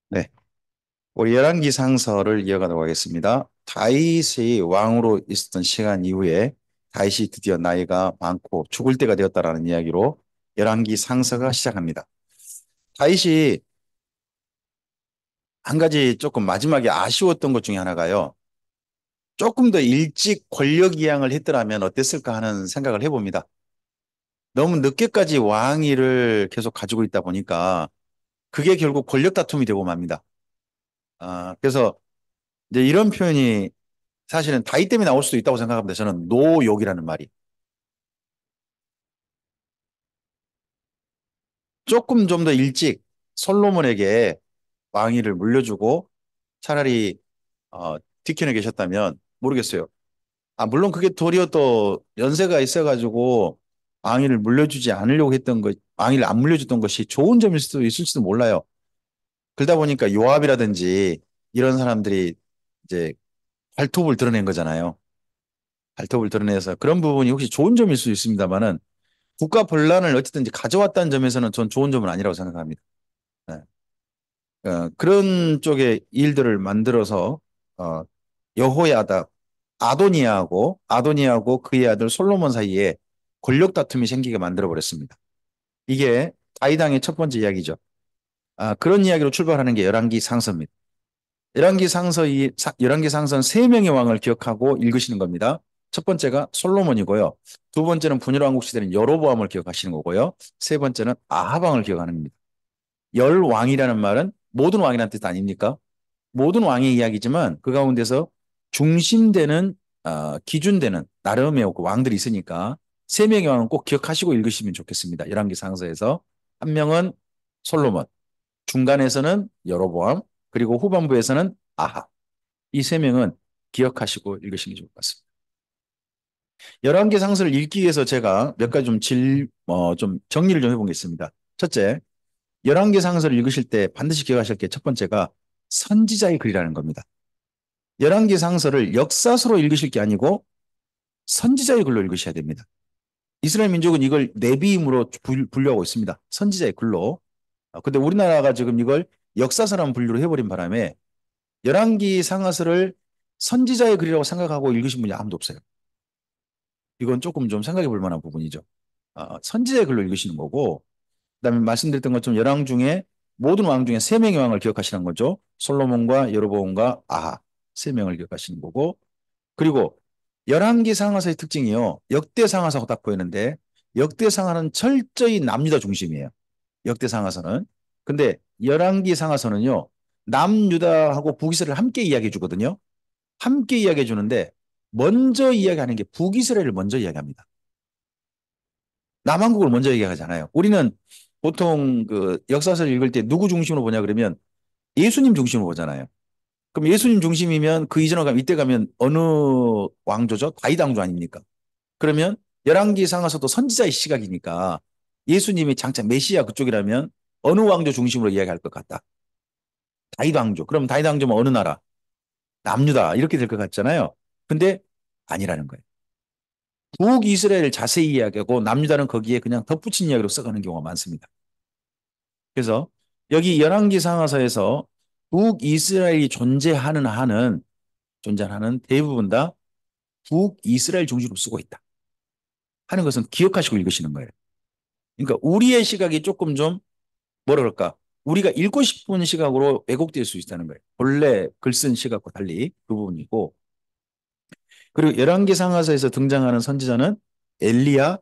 네, 우리 열왕기 상서를 이어가도록 하겠습니다. 다윗이 왕으로 있었던 시간 이후에 다윗이 드디어 나이가 많고 죽을 때가 되었다라는 이야기로 열왕기 상서가 시작합니다. 다윗이 한 가지 조금 마지막에 아쉬웠던 것 중에 하나가요. 조금 더 일찍 권력 이양을 했더라면 어땠을까 하는 생각을 해봅니다. 너무 늦게까지 왕위를 계속 가지고 있다 보니까 그게 결국 권력 다툼이 되고 맙니다. 그래서 이제 이런 표현이 사실은 다이 때문에 나올 수도 있다고 생각합니다. 저는 노욕이라는 말이. 조금 좀 더 일찍 솔로몬에게 왕위를 물려주고 차라리 지켜내 계셨다면 모르겠어요. 물론 그게 도리어 또 연세가 있어가지고 왕위를 물려주지 않으려고 했던 것, 왕위를 안 물려줬던 것이 좋은 점일 수도 있을지도 몰라요. 그러다 보니까 요압이라든지 이런 사람들이 이제 발톱을 드러낸 거잖아요. 발톱을 드러내서 그런 부분이 혹시 좋은 점일 수 있습니다만은 국가 분란을 어쨌든지 가져왔다는 점에서는 전 좋은 점은 아니라고 생각합니다. 네. 그런 쪽의 일들을 만들어서 어, 여호야다 아도니아하고 그의 아들 솔로몬 사이에 권력 다툼이 생기게 만들어 버렸습니다. 이게 다이당의 첫 번째 이야기죠. 그런 이야기로 출발하는 게 열왕기 상서입니다. 열왕기 상서는 세 명의 왕을 기억하고 읽으시는 겁니다. 첫 번째가 솔로몬이고요. 두 번째는 분열 왕국 시대는 여로보암을 기억하시는 거고요. 세 번째는 아합 왕을 기억하는 겁니다. 열 왕이라는 말은 모든 왕이라는 뜻 아닙니까? 모든 왕의 이야기지만 그 가운데서 중심되는 기준되는 나름의 그 왕들이 있으니까 세 명의 왕은 꼭 기억하시고 읽으시면 좋겠습니다. 열왕기 상서에서 한 명은 솔로몬, 중간에서는 여로보암, 그리고 후반부에서는 아합. 이 세 명은 기억하시고 읽으시는 게 좋을 것 같습니다. 열왕기 상서를 읽기 위해서 제가 몇 가지 좀 정리를 좀 해보겠습니다. 첫째, 열왕기 상서를 읽으실 때 반드시 기억하실 게 첫 번째가 선지자의 글이라는 겁니다. 열왕기 상서를 역사서로 읽으실 게 아니고 선지자의 글로 읽으셔야 됩니다. 이스라엘 민족은 이걸 내비임으로 분류하고 있습니다. 선지자의 글로. 근데 우리나라가 지금 이걸 역사서라는 분류로 해버린 바람에 열왕기 상하서를 선지자의 글이라고 생각하고 읽으신 분이 아무도 없어요. 이건 조금 좀 생각해 볼 만한 부분이죠. 선지자의 글로 읽으시는 거고, 그다음에 말씀드렸던 것처럼 열왕 중에 모든 왕 중에 세 명의 왕을 기억하시는 거죠. 솔로몬과 여로보암과 아하 세 명을 기억하시는 거고, 그리고 열왕기 상하서의 특징이요. 역대 상하서가 딱 보이는데 역대 상하는 철저히 남유다 중심이에요. 역대 상하서는. 근데 열왕기 상하서는요. 남유다하고 북이스라엘을 함께 이야기해 주거든요. 함께 이야기해 주는데 먼저 이야기하는 게 북이스라엘을 먼저 이야기합니다. 남한국을 먼저 얘기하잖아요. 우리는 보통 그 역사서를 읽을 때 누구 중심으로 보냐 그러면 예수님 중심으로 보잖아요. 그럼 예수님 중심이면 그 이전에 가면 이때 가면 어느 왕조죠? 다윗 왕조 아닙니까? 그러면 열왕기 상하서도 선지자의 시각이니까 예수님이 장차 메시아 그쪽이라면 어느 왕조 중심으로 이야기할 것 같다. 다윗 왕조. 그럼 다윗 왕조면 어느 나라? 남유다. 이렇게 될 것 같잖아요. 근데 아니라는 거예요. 북이스라엘 자세히 이야기하고 남유다는 거기에 그냥 덧붙인 이야기로 써가는 경우가 많습니다. 그래서 여기 열왕기 상하서에서 북이스라엘이 존재하는 대부분 다 북이스라엘 중심으로 쓰고 있다 하는 것은 기억하시고 읽으시는 거예요. 그러니까 우리의 시각이 조금 좀 뭐라 그럴까? 우리가 읽고 싶은 시각으로 왜곡될 수 있다는 거예요. 본래 글 쓴 시각과 달리 그 부분이고, 그리고 열왕기 상하서에서 등장하는 선지자는 엘리야,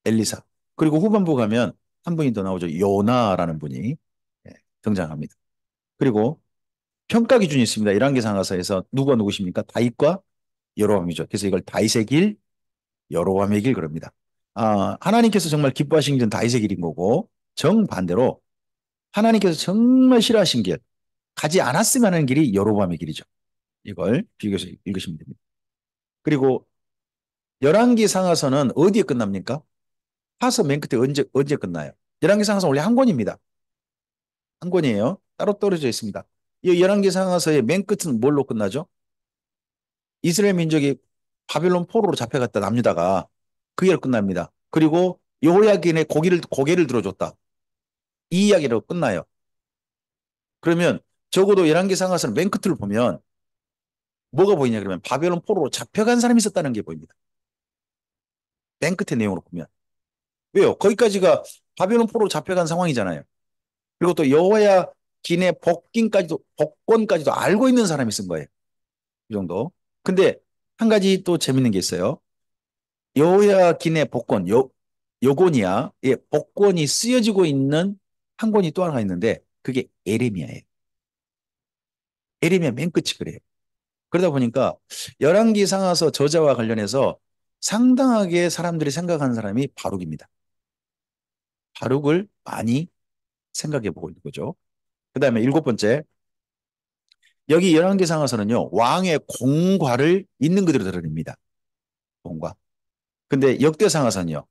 엘리사. 그리고 후반부 가면 한 분이 더 나오죠. 요나라는 분이 예, 등장합니다. 그리고 평가 기준이 있습니다. 열왕기 상하서에서 누가 누구십니까? 다윗과 여로보암이죠. 그래서 이걸 다윗의 길, 여로보암의 길 그럽니다. 하나님께서 정말 기뻐하신 길은 다윗의 길인 거고 정반대로 하나님께서 정말 싫어하신 길, 가지 않았으면 하는 길이 여로보암의 길이죠. 이걸 비교해서 읽으시면 됩니다. 그리고 열왕기 상하서는 어디에 끝납니까? 파서 맨 끝에 언제 끝나요? 열왕기 상하서 원래 한 권입니다. 한 권이에요. 따로 떨어져 있습니다. 이 열왕기 상하서의 맨 끝은 뭘로 끝나죠? 이스라엘 민족이 바벨론 포로로 잡혀갔다 남유다가 그게로 끝납니다. 그리고 여호야긴의 고개를 들어줬다. 이 이야기로 끝나요. 그러면 적어도 열왕기 상하서는 맨 끝을 보면 뭐가 보이냐 그러면 바벨론 포로로 잡혀간 사람이 있었다는 게 보입니다. 맨 끝의 내용으로 보면. 왜요? 거기까지가 바벨론 포로로 잡혀간 상황이잖아요. 그리고 또 여호야 긴의 복권까지도 알고 있는 사람이 쓴 거예요. 이 정도. 근데 한 가지 또 재밌는 게 있어요. 여호야긴의 복권, 요고니아, 예, 복권이 쓰여지고 있는 한 권이 또 하나 있는데 그게 에레미야예요. 에레미야 맨 끝이 그래요. 그러다 보니까 열왕기 상하서 저자와 관련해서 상당하게 사람들이 생각하는 사람이 바룩입니다. 바룩을 많이 생각해 보고 있는 거죠. 그 다음에 일곱 번째, 여기 열왕기 상하서는요, 왕의 공과를 있는 그대로 드러냅니다. 공과. 근데 역대 상하서는요,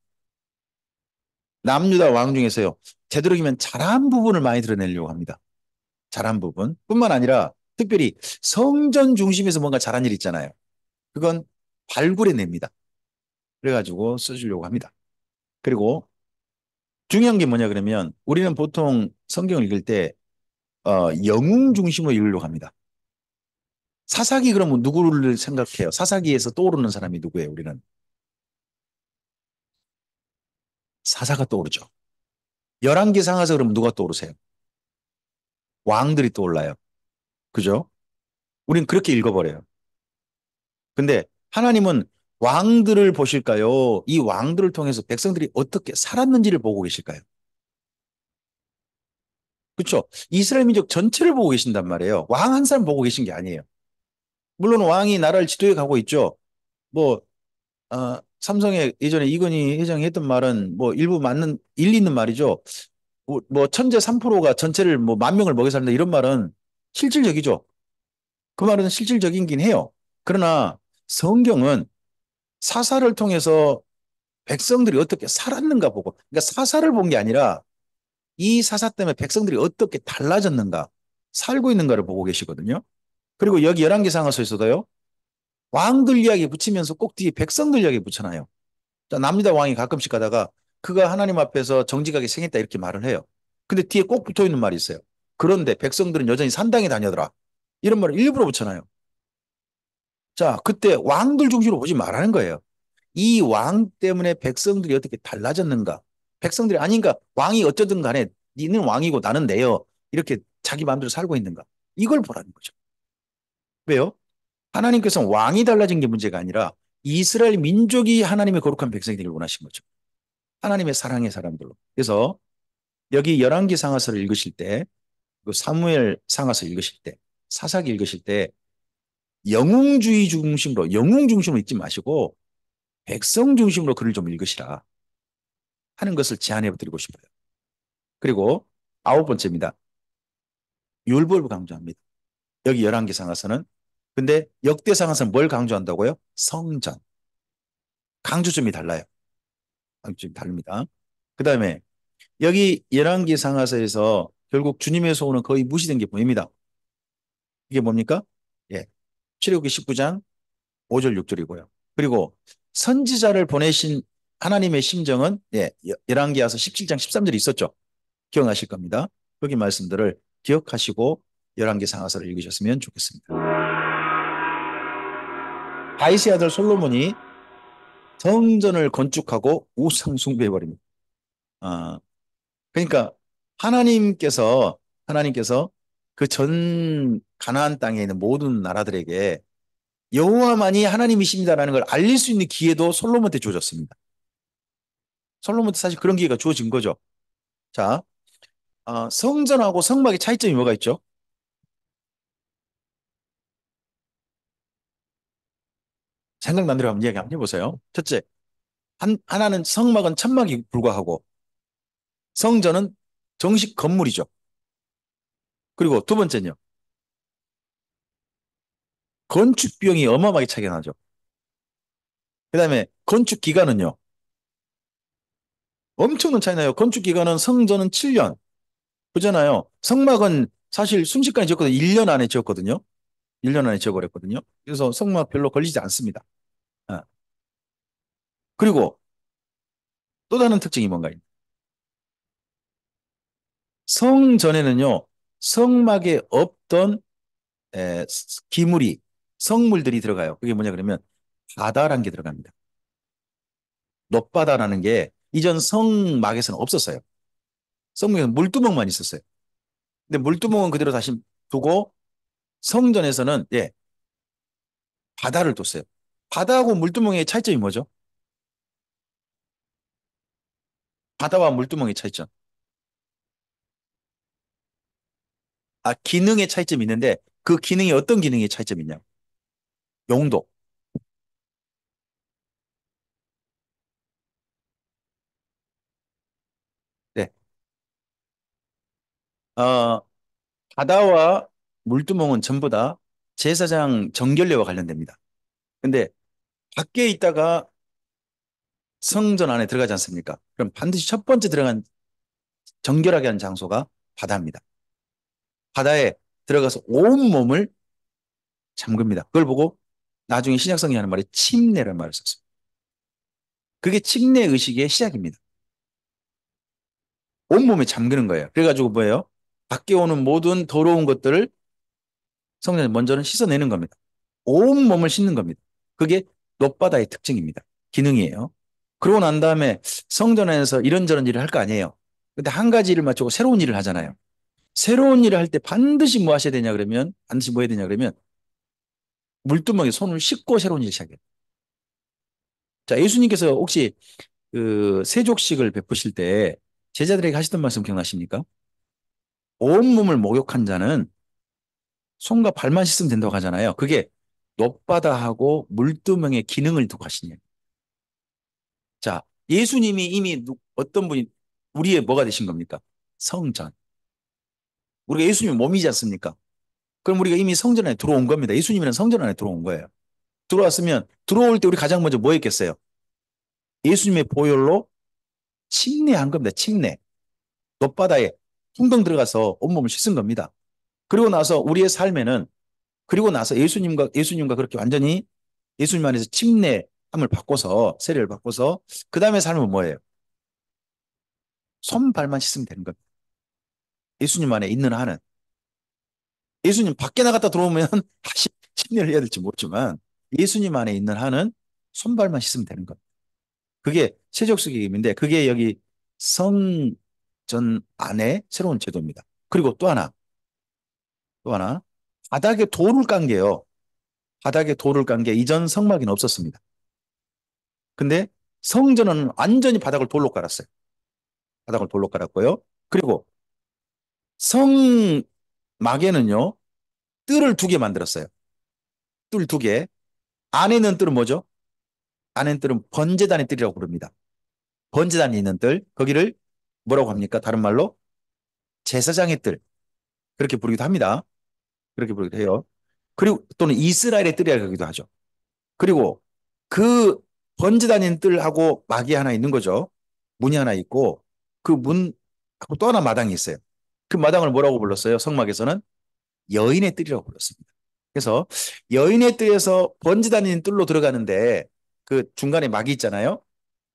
남유다 왕 중에서요, 되도록이면 잘한 부분을 많이 드러내려고 합니다. 잘한 부분. 뿐만 아니라 특별히 성전 중심에서 뭔가 잘한 일 있잖아요. 그건 발굴해냅니다. 그래가지고 써주려고 합니다. 그리고 중요한 게 뭐냐 그러면 우리는 보통 성경을 읽을 때 영웅 중심으로 읽으려고 합니다. 사사기 그러면 누구를 생각해요? 사사기에서 떠오르는 사람이 누구예요? 우리는 사사가 떠오르죠. 열왕기 상하서 그러면 누가 떠오르세요? 왕들이 떠올라요. 그죠? 우린 그렇게 읽어버려요. 근데 하나님은 왕들을 보실까요? 이 왕들을 통해서 백성들이 어떻게 살았는지를 보고 계실까요? 그렇죠? 이스라엘 민족 전체를 보고 계신단 말이에요. 왕 한 사람 보고 계신 게 아니에요. 물론 왕이 나라를 지도해 가고 있죠. 뭐 삼성의 예전에 이건희 회장이 했던 말은 뭐 일부 맞는 일리 있는 말이죠. 뭐 천재 3%가 전체를 뭐 만 명을 먹여 살린다 이런 말은 실질적이죠. 그 말은 실질적이긴 해요. 그러나 성경은 사사를 통해서 백성들이 어떻게 살았는가 보고, 그러니까 사사를 본 게 아니라 이 사사 때문에 백성들이 어떻게 달라졌는가, 살고 있는가를 보고 계시거든요. 그리고 여기 열왕기 상하서에서도요, 왕들 이야기 붙이면서 꼭 뒤에 백성들 이야기 붙여놔요. 자, 남유다 왕이 가끔씩 가다가 그가 하나님 앞에서 정직하게 생했다 이렇게 말을 해요. 근데 뒤에 꼭 붙어 있는 말이 있어요. 그런데 백성들은 여전히 산당에 다녀더라. 이런 말을 일부러 붙여놔요. 자, 그때 왕들 중심으로 보지 말라는 거예요. 이 왕 때문에 백성들이 어떻게 달라졌는가? 백성들이 아닌가? 왕이 어쩌든 간에 니는 왕이고 나는 내요. 이렇게 자기 마음대로 살고 있는가? 이걸 보라는 거죠. 왜요? 하나님께서는 왕이 달라진 게 문제가 아니라 이스라엘 민족이 하나님의 거룩한 백성이 되길 원하신 거죠. 하나님의 사랑의 사람들로. 그래서 여기 열왕기 상하서를 읽으실 때, 그 사무엘 상하서 읽으실 때, 사사기 읽으실 때 영웅 중심으로 읽지 마시고 백성 중심으로 글을 좀 읽으시라 하는 것을 제안해 드리고 싶어요. 그리고 아홉 번째입니다. 율법을 강조합니다. 여기 열왕기상에서는 근데 역대상에서는 뭘 강조한다고요? 성전. 강조점이 달라요. 강조점이 다릅니다. 그 다음에 여기 열왕기상하서에서 결국 주님의 소원은 거의 무시된 게 보입니다. 이게 뭡니까? 예. 출애굽기 19장 5절 6절이고요. 그리고 선지자를 보내신 하나님의 심정은 열왕기하서 17장 13절이 있었죠. 기억나실 겁니다. 거기 말씀들을 기억하시고 열왕기 상하서를 읽으셨으면 좋겠습니다. 다윗의 아들 솔로몬이 성전을 건축하고 우상 숭배해버립니다. 아, 그러니까 하나님께서 그 전 가나안 땅에 있는 모든 나라들에게 여호와만이 하나님이십니다라는 걸 알릴 수 있는 기회도 솔로몬한테 주어졌습니다. 솔로몬한테 사실 그런 기회가 주어진 거죠. 자, 성전하고 성막의 차이점이 뭐가 있죠? 생각난 대로 한번 이야기 한번 해보세요. 첫째, 하나는 성막은 천막이 불과하고 성전은 정식 건물이죠. 그리고 두 번째는요. 건축 비용이 어마어마하게 차이가 나죠. 그다음에 건축 기간은요. 엄청난 차이 나요. 건축 기간은 성전은 7년. 그잖아요. 성막은 사실 순식간에 지었거든요. 1년 안에 지었거든요. 1년 안에 지어버렸거든요. 그래서 성막 별로 걸리지 않습니다. 아, 그리고 또 다른 특징이 뭔가요? 성전에는요. 성막에 없던 기물이 성물들이 들어가요. 그게 뭐냐 그러면 바다라는 게 들어갑니다. 높바다라는 게 이전 성막에서는 없었어요. 성막에는 물두멍만 있었어요. 근데 물두멍은 그대로 다시 두고 성전에서는 바다를 뒀어요. 바다하고 물두멍의 차이점이 뭐죠? 바다와 물두멍의 차이점. 기능의 차이점이 있는데 그 기능이 어떤 기능의 차이점이 있냐? 용도. 네. 어, 바다와 물두멍은 전부 다 제사장 정결례와 관련됩니다. 근데 밖에 있다가 성전 안에 들어가지 않습니까? 그럼 반드시 첫 번째 들어간 정결하게 하는 장소가 바다입니다. 바다에 들어가서 온 몸을 잠급니다. 그걸 보고 나중에 신약성이 하는 말이 침례라는 말을 썼어요. 그게 침례 의식의 시작입니다. 온몸에 잠그는 거예요. 그래가지고 뭐예요? 밖에 오는 모든 더러운 것들을 성전에 먼저는 씻어내는 겁니다. 온몸을 씻는 겁니다. 그게 높바다의 특징입니다. 기능이에요. 그러고 난 다음에 성전에서 이런저런 일을 할 거 아니에요. 근데 한 가지 일을 마치고 새로운 일을 하잖아요. 새로운 일을 할 때 반드시 뭐 하셔야 되냐 그러면 반드시 뭐 해야 되냐 그러면 물두멍에 손을 씻고 새로운 일을 시작해요. 자, 예수님께서 혹시 그 세족식을 베푸실 때 제자들에게 하시던 말씀 기억나십니까? 온몸을 목욕한 자는 손과 발만 씻으면 된다고 하잖아요. 그게 높바다하고 물두멍의 기능을 두고 하시냐. 자, 예수님이 이미 어떤 분이 우리의 뭐가 되신 겁니까? 성전. 우리가 예수님 몸이지 않습니까? 그럼 우리가 이미 성전 안에 들어온 겁니다. 예수님이란 성전 안에 들어온 거예요. 들어왔으면 들어올 때 우리 가장 먼저 뭐 했겠어요? 예수님의 보혈로 침례한 겁니다. 침례. 높바다에 풍덩 들어가서 온몸을 씻은 겁니다. 그리고 나서 우리의 삶에는 그리고 나서 예수님과 그렇게 완전히 예수님 안에서 침례함을 바꿔서 세례를 바꿔서 그 다음에 삶은 뭐예요? 손발만 씻으면 되는 겁니다. 예수님 안에 있는 한은 예수님 밖에 나갔다 들어오면 다시 침례를 해야 될지 모르지만 예수님 안에 있는 한은 손발만 씻으면 되는 겁니다. 그게 세족속임인데 그게 여기 성전 안에 새로운 제도입니다. 그리고 또 하나 바닥에 돌을 깐 게요. 바닥에 돌을 깐 게 이전 성막에는 없었습니다. 근데 성전은 완전히 바닥을 돌로 깔았어요. 바닥을 돌로 깔았고요. 그리고 성막에는요, 뜰을 두 개 만들었어요. 뜰 두 개. 안에 있는 뜰은 뭐죠? 안에 있는 뜰은 번제단의 뜰이라고 부릅니다. 번제단이 있는 뜰. 거기를 뭐라고 합니까? 다른 말로 제사장의 뜰. 그렇게 부르기도 합니다. 그렇게 부르기도 해요. 그리고 또는 이스라엘의 뜰이라고 하기도 하죠. 그리고 그 번제단인 뜰하고 막이 하나 있는 거죠. 문이 하나 있고 그 문하고 또 하나 마당이 있어요. 그 마당을 뭐라고 불렀어요? 성막에서는 여인의 뜰이라고 불렀습니다. 그래서 여인의 뜰에서 번제단인 뜰로 들어가는데 그 중간에 막이 있잖아요.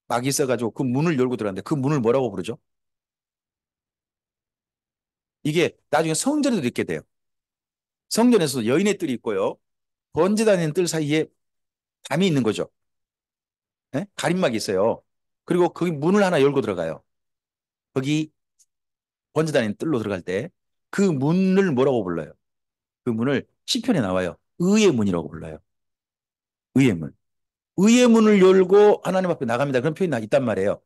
막이 있어가지고 그 문을 열고 들어가는데 그 문을 뭐라고 부르죠? 이게 나중에 성전에도 있게 돼요. 성전에서 여인의 뜰이 있고요. 번제단인 뜰 사이에 담이 있는 거죠. 예? 가림막이 있어요. 그리고 거기 문을 하나 열고 들어가요. 거기 번제단인 뜰로 들어갈 때 그 문을 뭐라고 불러요? 그 문을 시편에 나와요. 의의 문이라고 불러요. 의의 문. 의의 문을 열고 하나님 앞에 나갑니다. 그런 표현이 있단 말이에요.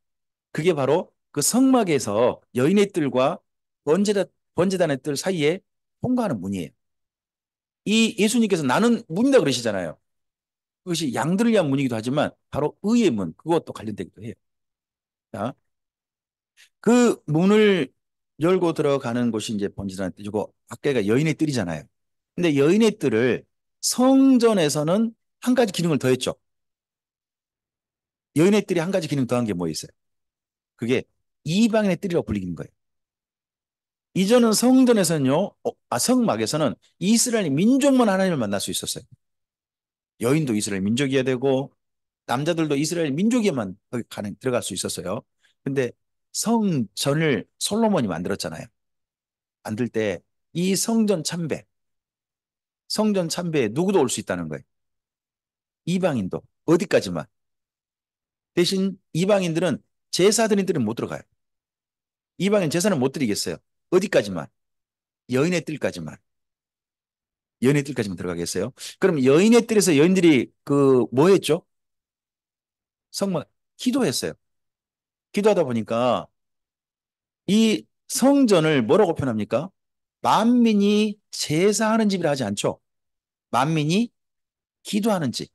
그게 바로 그 성막에서 여인의 뜰과 번제단, 번제단의 뜰 사이에 통과하는 문이에요. 이 예수님께서 나는 문이다 그러시잖아요. 그것이 양들을 위한 문이기도 하지만 바로 의의 문, 그것도 관련되기도 해요. 자, 그 문을 열고 들어가는 곳이 이제 번지단 뜰이고 밖에가 여인의 뜰이잖아요. 근데 여인의 뜰을 성전에서는 한 가지 기능을 더했죠. 여인의 뜰이 한 가지 기능 더한 게 뭐 있어요? 그게 이방인의 뜰이라고 불리는 거예요. 이전은 성전에서는요, 성막에서는 이스라엘 민족만 하나님을 만날 수 있었어요. 여인도 이스라엘 민족이어야 되고 남자들도 이스라엘 민족에만 들어갈 수 있었어요. 근데 성전을 솔로몬이 만들었잖아요. 만들 때 이 성전 참배, 성전 참배에 누구도 올 수 있다는 거예요. 이방인도. 어디까지만. 대신 이방인들은 제사 드린 데는 못 들어가요. 이방인 제사는 못 드리겠어요. 어디까지만. 여인의 뜰까지만. 여인의 뜰까지만 들어가겠어요. 그럼 여인의 뜰에서 여인들이 그 뭐 했죠? 성막 기도했어요. 기도하다 보니까 이 성전을 뭐라고 표현합니까? 만민이 제사하는 집이라 하지 않죠. 만민이 기도하는 집.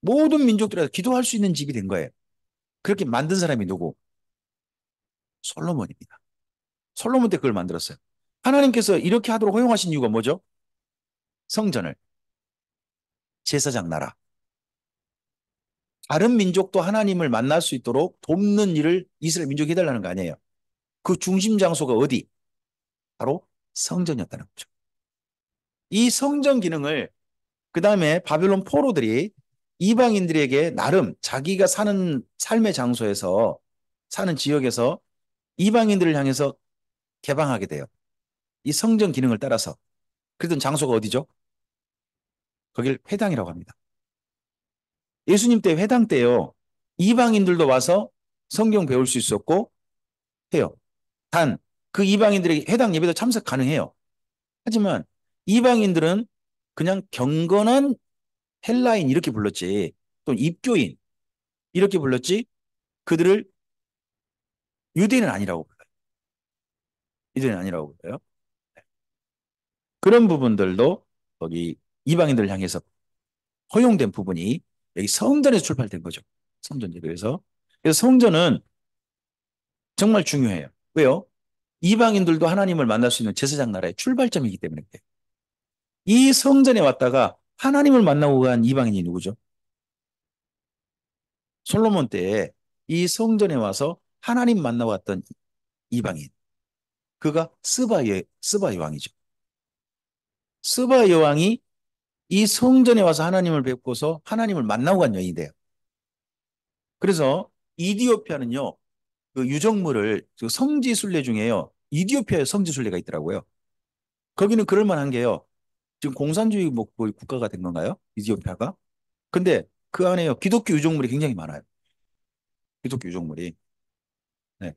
모든 민족들이 기도할 수 있는 집이 된 거예요. 그렇게 만든 사람이 누구? 솔로몬입니다. 솔로몬 때 그걸 만들었어요. 하나님께서 이렇게 하도록 허용하신 이유가 뭐죠? 성전을 제사장 나라. 다른 민족도 하나님을 만날 수 있도록 돕는 일을 이스라엘 민족이 해달라는 거 아니에요. 그 중심 장소가 어디? 바로 성전이었다는 거죠. 이 성전 기능을 그 다음에 바벨론 포로들이 이방인들에게 나름 자기가 사는 삶의 장소에서 사는 지역에서 이방인들을 향해서 개방하게 돼요. 이 성전 기능을 따라서. 그랬던 장소가 어디죠? 거길 회당이라고 합니다. 예수님 때 회당 때요. 이방인들도 와서 성경 배울 수 있었고 해요. 단 그 이방인들에게 회당 예배도 참석 가능해요. 하지만 이방인들은 그냥 경건한 헬라인 이렇게 불렀지. 또 입교인 이렇게 불렀지. 그들을 유대인은 아니라고 불러요. 유대인은 아니라고 불러요. 그런 부분들도 거기 이방인들을 향해서 허용된 부분이 여기 성전에서 출발된 거죠. 성전 예배에서. 그래서 성전은 정말 중요해요. 왜요? 이방인들도 하나님을 만날 수 있는 제사장 나라의 출발점이기 때문에 그래요. 이 성전에 왔다가 하나님을 만나고 간 이방인이 누구죠? 솔로몬 때에 이 성전에 와서 하나님 만나고 왔던 이방인. 그가 스바 여왕이죠. 스바 여왕이 이 성전에 와서 하나님을 뵙고서 하나님을 만나고 간 여인이 돼요. 그래서 이디오피아는요, 그 유적물을 그 성지순례 중에요. 이디오피아에 성지순례가 있더라고요. 거기는 그럴 만한 게요. 지금 공산주의 뭐 거의 국가가 된 건가요? 이디오피아가? 근데 그 안에요. 기독교 유적물이 굉장히 많아요. 기독교 유적물이. 네.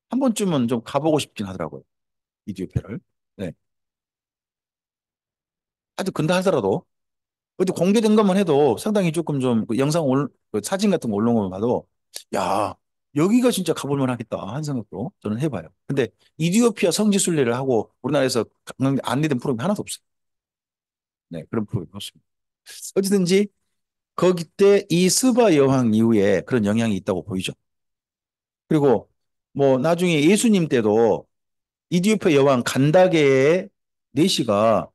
한 번쯤은 좀 가보고 싶긴 하더라고요. 이디오피아를. 네. 하여튼 근다 하더라도 어디 공개된 것만 해도 상당히 조금 좀그 영상 그 사진 같은 거 올라온 거 봐도 야 여기가 진짜 가볼 만하겠다 한 생각도 저는 해봐요. 근데 이디오피아 성지순례를 하고 우리나라에서 안내된 프로그램이 하나도 없어요. 네 그런 프로그램이 없습니다. 어찌든지 거기 때 이 스바 여왕 이후에 그런 영향이 있다고 보이죠. 그리고 뭐 나중에 예수님 때도 이디오피아 여왕 간다게의 내시가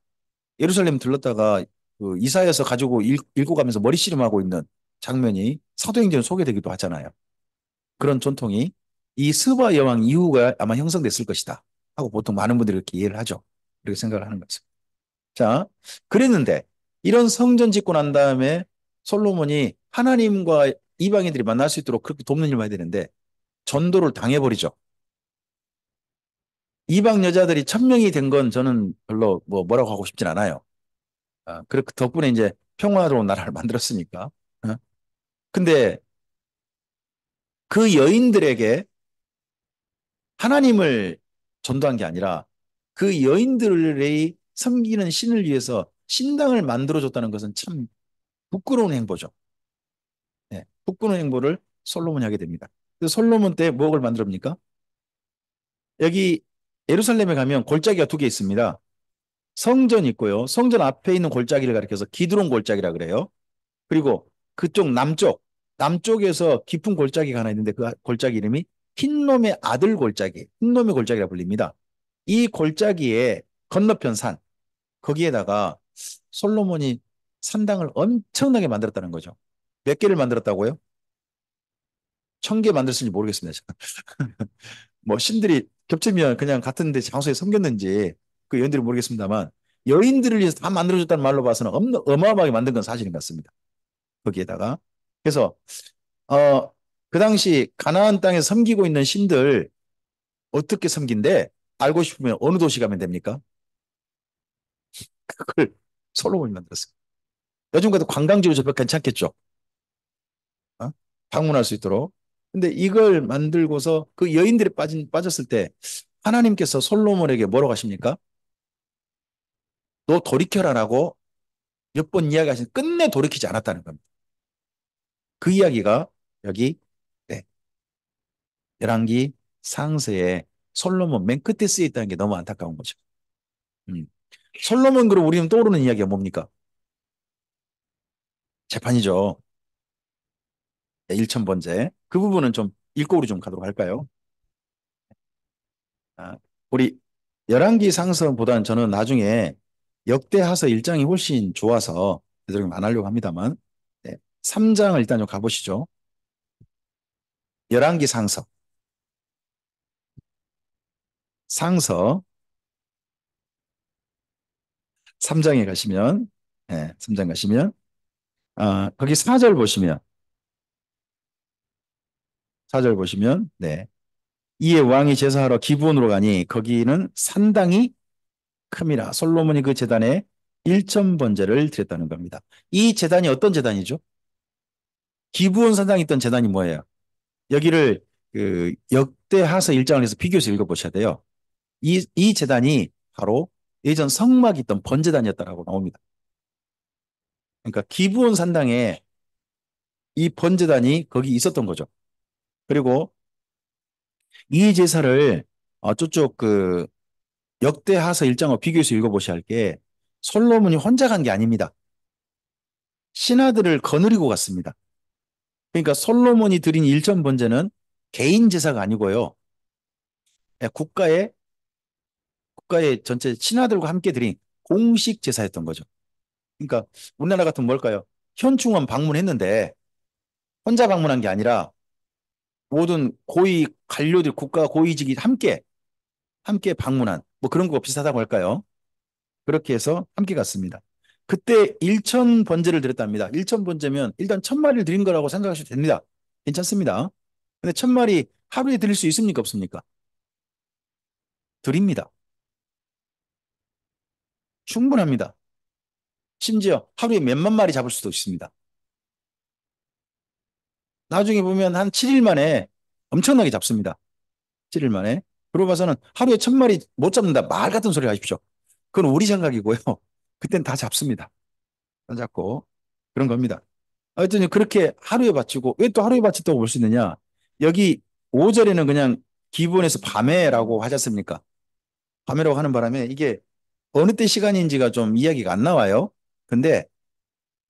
예루살렘 들렀다가 그 이사야서 가지고 읽고 가면서 머리 씨름하고 있는 장면이 사도행전에 소개되기도 하잖아요. 그런 전통이 이 스바 여왕 이후가 아마 형성됐을 것이다 하고 보통 많은 분들이 이렇게 이해를 하죠. 이렇게 생각을 하는 거죠. 자, 그랬는데 이런 성전 짓고 난 다음에 솔로몬이 하나님과 이방인들이 만날 수 있도록 그렇게 돕는 일을 해야 되는데 전도를 당해버리죠. 이방 여자들이 1,000명이 된 건 저는 별로 뭐라고 하고 싶진 않아요. 아, 그 덕분에 이제 평화로운 나라를 만들었으니까. 어? 근데 그 여인들에게 하나님을 전도한 게 아니라 그 여인들의 섬기는 신을 위해서 신당을 만들어줬다는 것은 참 부끄러운 행보죠. 네, 부끄러운 행보를 솔로몬이 하게 됩니다. 그래서 솔로몬 때 무엇을 만들었습니까? 여기 예루살렘에 가면 골짜기가 두 개 있습니다. 성전 있고요. 성전 앞에 있는 골짜기를 가리켜서 기드론 골짜기라 그래요. 그리고 그쪽 남쪽에서 깊은 골짜기가 하나 있는데 그 골짜기 이름이 흰놈의 아들 골짜기, 흰놈의 골짜기라 불립니다. 이 골짜기에 건너편 산, 거기에다가 솔로몬이 산당을 엄청나게 만들었다는 거죠. 몇 개를 만들었다고요? 1,000개 만들었는지 모르겠습니다. 뭐 신들이 겹치면 그냥 같은 데 장소에 섬겼는지 그 여인들은 모르겠습니다만 여인들을 위해서 다 만들어줬다는 말로 봐서는 어마어마하게 만든 건 사실인 것 같습니다. 거기에다가. 그래서 그 당시 가나안 땅에 섬기고 있는 신들 어떻게 섬긴대? 알고 싶으면 어느 도시 가면 됩니까? 그걸 솔로몬이 만들었어요. 요즘 같은 관광지로 접근 괜찮겠죠? 어? 방문할 수 있도록. 근데 이걸 만들고서 그 여인들이 빠졌을 때 하나님께서 솔로몬에게 뭐라고 하십니까? 너 돌이켜라라고 몇 번 이야기하신 끝내 돌이키지 않았다는 겁니다. 그 이야기가 여기 네, 열왕기 상세에 솔로몬 맨 끝에 쓰여 있다는 게 너무 안타까운 거죠. 음. 솔로몬 그럼 우리는 떠오르는 이야기가 뭡니까? 재판이죠. 일천번제. 그 부분은 좀 읽고 우리 좀 가도록 할까요? 아, 우리 열왕기 상서보다는 저는 나중에 역대하서 1장이 훨씬 좋아서 되도록 안 하려고 합니다만 네, 3장을 일단 좀 가보시죠. 열왕기 상서 3장에 가시면 네, 3장 가시면 거기 4절 보시면 4절 보시면 네. 이에 왕이 제사하러 기브온으로 가니 거기는 산당이 큼이라 솔로몬이 그 제단에 일천 번제를 드렸다는 겁니다. 이 제단이 어떤 제단이죠? 기브온 산당에 있던 제단이 뭐예요? 여기를 그 역대하서 1장을 해서 비교해서 읽어보셔야 돼요. 이 제단이 바로 예전 성막이 있던 번제단이었다라고 나옵니다. 그러니까 기브온 산당에 이 번제단이 거기 있었던 거죠. 그리고 이 제사를 저쪽 그 역대하서 1장과 비교해서 읽어보셔야 할 게 솔로몬이 혼자 간 게 아닙니다. 신하들을 거느리고 갔습니다. 그러니까 솔로몬이 드린 일천 번제는 개인 제사가 아니고요. 예, 국가의 전체 신하들과 함께 드린 공식 제사였던 거죠. 그러니까 우리나라 같은 뭘까요? 현충원 방문했는데 혼자 방문한 게 아니라 모든 고위 관료들 국가 고위직이 함께 방문한 뭐 그런 거 비슷하다고 할까요? 그렇게 해서 함께 갔습니다. 그때 일천 번제를 드렸답니다. 일천 번제면 일단 천 마리를 드린 거라고 생각하셔도 됩니다. 괜찮습니다. 근데 천 마리 하루에 드릴 수 있습니까? 없습니까? 드립니다. 충분합니다. 심지어 하루에 몇만 마리 잡을 수도 있습니다. 나중에 보면 한 7일 만에 엄청나게 잡습니다. 7일 만에. 그러고 봐서는 하루에 천 마리 못 잡는다. 말 같은 소리 하십시오. 그건 우리 생각이고요. 그땐 다 잡습니다. 다 잡고. 그런 겁니다. 하여튼 그렇게 하루에 바치고 왜 또 하루에 바쳤다고 볼 수 있느냐? 여기 5절에는 그냥 기본에서 밤에라고 하지 않습니까? 밤에라고 하는 바람에 이게 어느 때 시간인지가 좀 이야기가 안 나와요. 근데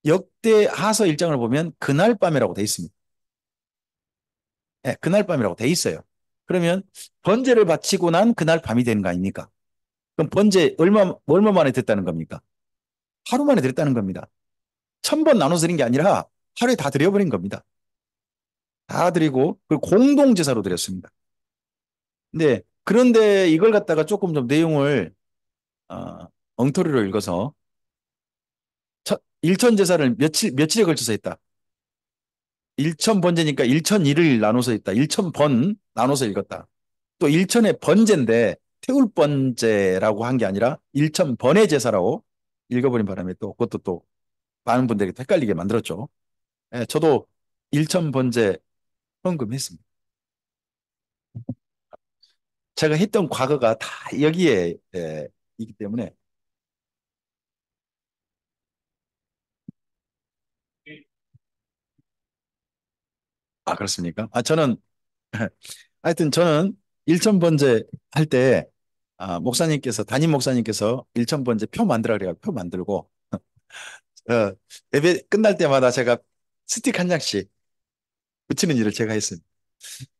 역대 하서 일장을 보면 그날 밤이라고 돼 있습니다. 네, 그날 밤이라고 돼 있어요. 그러면 번제를 바치고 난 그날 밤이 되는 거 아닙니까? 그럼 번제 얼마 만에 됐다는 겁니까? 하루 만에 됐다는 겁니다. 1,000번 나눠서 드린 게 아니라 하루에 다 드려버린 겁니다. 다 드리고 그 공동제사로 드렸습니다. 근데 그런데 이걸 갖다가 조금 좀 내용을 어, 엉터리로 읽어서 일천제사를 며칠에 걸쳐서 했다. 일천 번제니까 일천일을 나눠서 했다. 일천번 나눠서 읽었다. 또 일천의 번제인데 태울 번제라고 한 게 아니라 일천번의 제사라고 읽어버린 바람에 또 그것도 또 많은 분들에게 헷갈리게 만들었죠. 예, 저도 일천번제 헌금했습니다. 제가 했던 과거가 다 여기에 있기 때문에 그렇습니까? 저는 하여튼 저는 일천번제 할 때 목사님께서 담임 목사님께서 일천번제 표 만들라 그래요. 표 만들고 어, 예배 끝날 때마다 제가 스틱 한 장씩 붙이는 일을 제가 했습니다.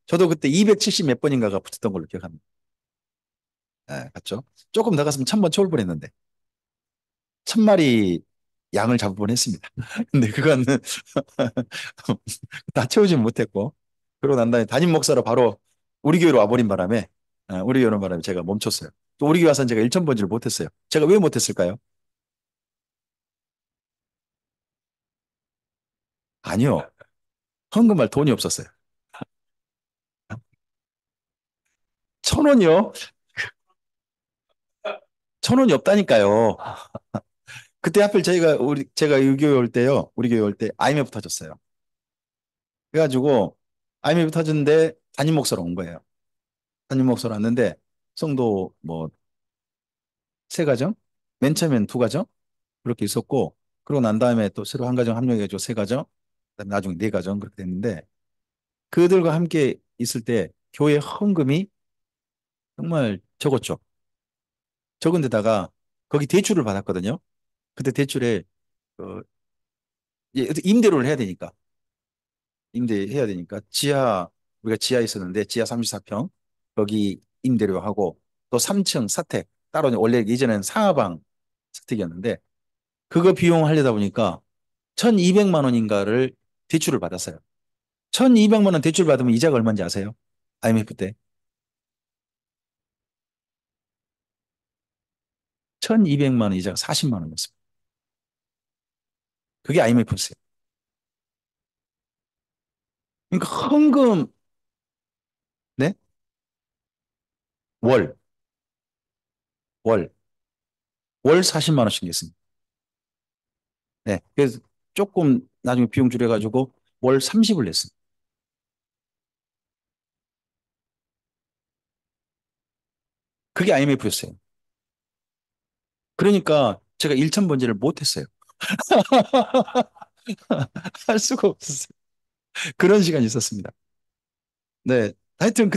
저도 그때 270 몇 번인가가 붙었던 걸로 기억합니다. 맞죠? 조금 더 갔으면 1,000번 채울 뻔했는데 1,000마리 양을 잡을 뻔했습니다. 근데 그건 다 채우지 못했고 그러고 난 다음에 담임 목사로 바로 우리 교회로 와버린 바람에 우리 교회로 바람에 제가 멈췄어요. 또 우리 교회 와서는 제가 1,000번지를 못했어요. 제가 왜 못했을까요? 아니요. 헌금할 돈이 없었어요. 1,000원이요? 천 원이 없다니까요. 그때 하필 제가 이 교회 올 때요. 우리 교회 올 때 IMF 터졌어요. 그래가지고 IMF 터졌는데 담임 목사로 온 거예요. 담임 목사로 왔는데 성도 뭐 세 가정, 맨 처음엔 두 가정 그렇게 있었고 그러고 난 다음에 또 새로 한 가정 합류해가지고 세 가정, 그다음에 나중에 네 가정 그렇게 됐는데 그들과 함께 있을 때 교회 헌금이 정말 적었죠. 적은 데다가 거기 대출을 받았거든요. 그때 대출에 어, 임대료를 해야 되니까 임대해야 되니까 우리가 지하에 있었는데 지하 34평 거기 임대료 하고 또 3층 사택 따로 원래 예전에는 상하방 사택이었는데 그거 비용 하려다 보니까 1,200만 원인가를 대출을 받았어요. 1,200만 원 대출 받으면 이자가 얼마인지 아세요? IMF 때 1,200만 원 이자가 40만 원이었어요. 그게 IMF였어요. 그러니까 헌금 네? 월, 월, 월 40만 원씩 냈습니다. 네. 그래서 조금 나중에 비용 줄여가지고 월 30을 냈습니다. 그게 IMF였어요. 그러니까 제가 1천 번제를 못했어요. 할 수가 없었어요. 그런 시간이 있었습니다. 네. 하여튼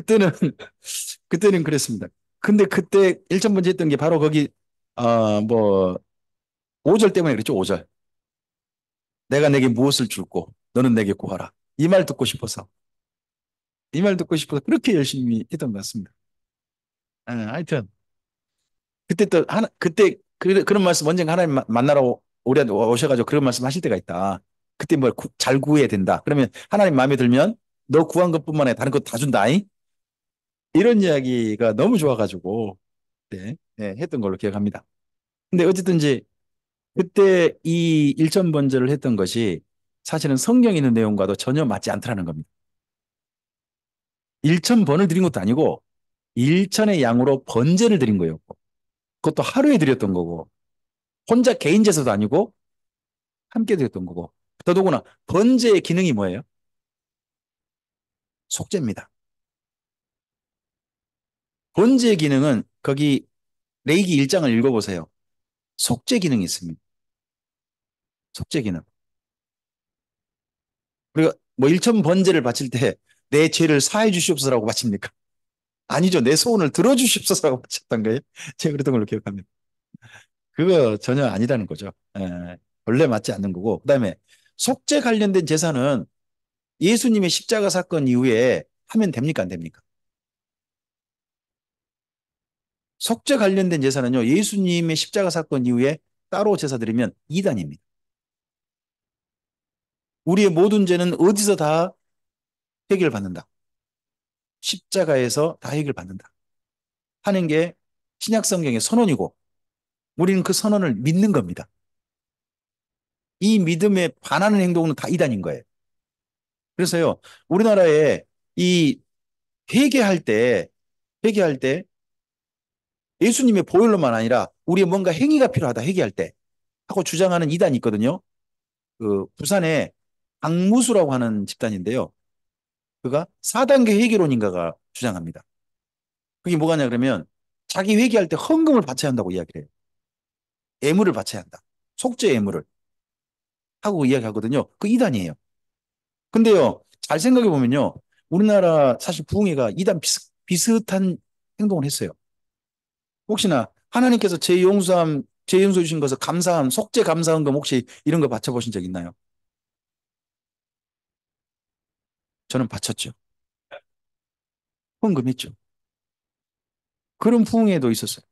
그때는 그랬습니다. 근데 그때 1천 번제 했던 게 바로 거기, 뭐, 5절 때문에 그랬죠, 5절. 내가 내게 무엇을 줄고 너는 내게 구하라. 이 말 듣고 싶어서. 이 말 듣고 싶어서 그렇게 열심히 했던 것 같습니다. 하여튼. 그때 그런 말씀 언젠가 하나님 만나러 우리한테 오셔가지고 그런 말씀 하실 때가 있다. 그때 뭘 잘 구해야 된다. 그러면 하나님 마음에 들면 너 구한 것뿐만 아니라 다른 것 다 준다. 이런 이야기가 너무 좋아가지고 네, 네, 했던 걸로 기억합니다. 근데 어쨌든지 그때 이 일천 번제를 했던 것이 사실은 성경에 있는 내용과도 전혀 맞지 않더라는 겁니다. 일천 번을 드린 것도 아니고 일천의 양으로 번제를 드린 거예요. 그것도 하루에 드렸던 거고 혼자 개인 제사도 아니고 함께 드렸던 거고 더더구나 번제의 기능이 뭐예요? 속죄입니다. 번제의 기능은 거기 레이기 1장을 읽어보세요. 속죄 기능이 있습니다. 속죄 기능. 우리가 뭐 일천 번제를 바칠 때 내 죄를 사해 주시옵소서라고 바칩니까? 아니죠. 내 소원을 들어주시옵소서라고 바쳤던 거예요. 제가 그랬던 걸로 기억합니다. 그거 전혀 아니라는 거죠. 원래 맞지 않는 거고. 그다음에 속죄 관련된 제사는 예수님의 십자가 사건 이후에 하면 됩니까? 안 됩니까? 속죄 관련된 제사는요, 예수님의 십자가 사건 이후에 따로 제사 드리면 이단입니다. 우리의 모든 죄는 어디서 다 해결받는다. 십자가에서 다 해결받는다. 하는 게 신약 성경의 선언이고, 우리는 그 선언을 믿는 겁니다. 이 믿음에 반하는 행동은 다 이단인 거예요. 그래서요, 우리나라에 이 회개할 때, 회개할 때 예수님의 보혈로만 아니라 우리의 뭔가 행위가 필요하다, 회개할 때. 하고 주장하는 이단이 있거든요. 그 부산에 강무수라고 하는 집단인데요. 그가 4단계 회계론인가가 주장합니다. 그게 뭐가냐 그러면 자기 회계할 때 헌금을 바쳐야 한다고 이야기를 해요. 애물을 바쳐야 한다. 속죄 애물을 하고 이야기하거든요. 그 이단이에요. 근데요, 잘 생각해 보면요. 우리나라 사실 부흥회가 이단 비슷한 행동을 했어요. 혹시나 하나님께서 제 용서해 주신 것을 감사함, 속죄 감사헌금 혹시 이런 거 바쳐보신 적 있나요? 저는 바쳤죠. 헌금했죠. 그런 부흥회도 있었어요.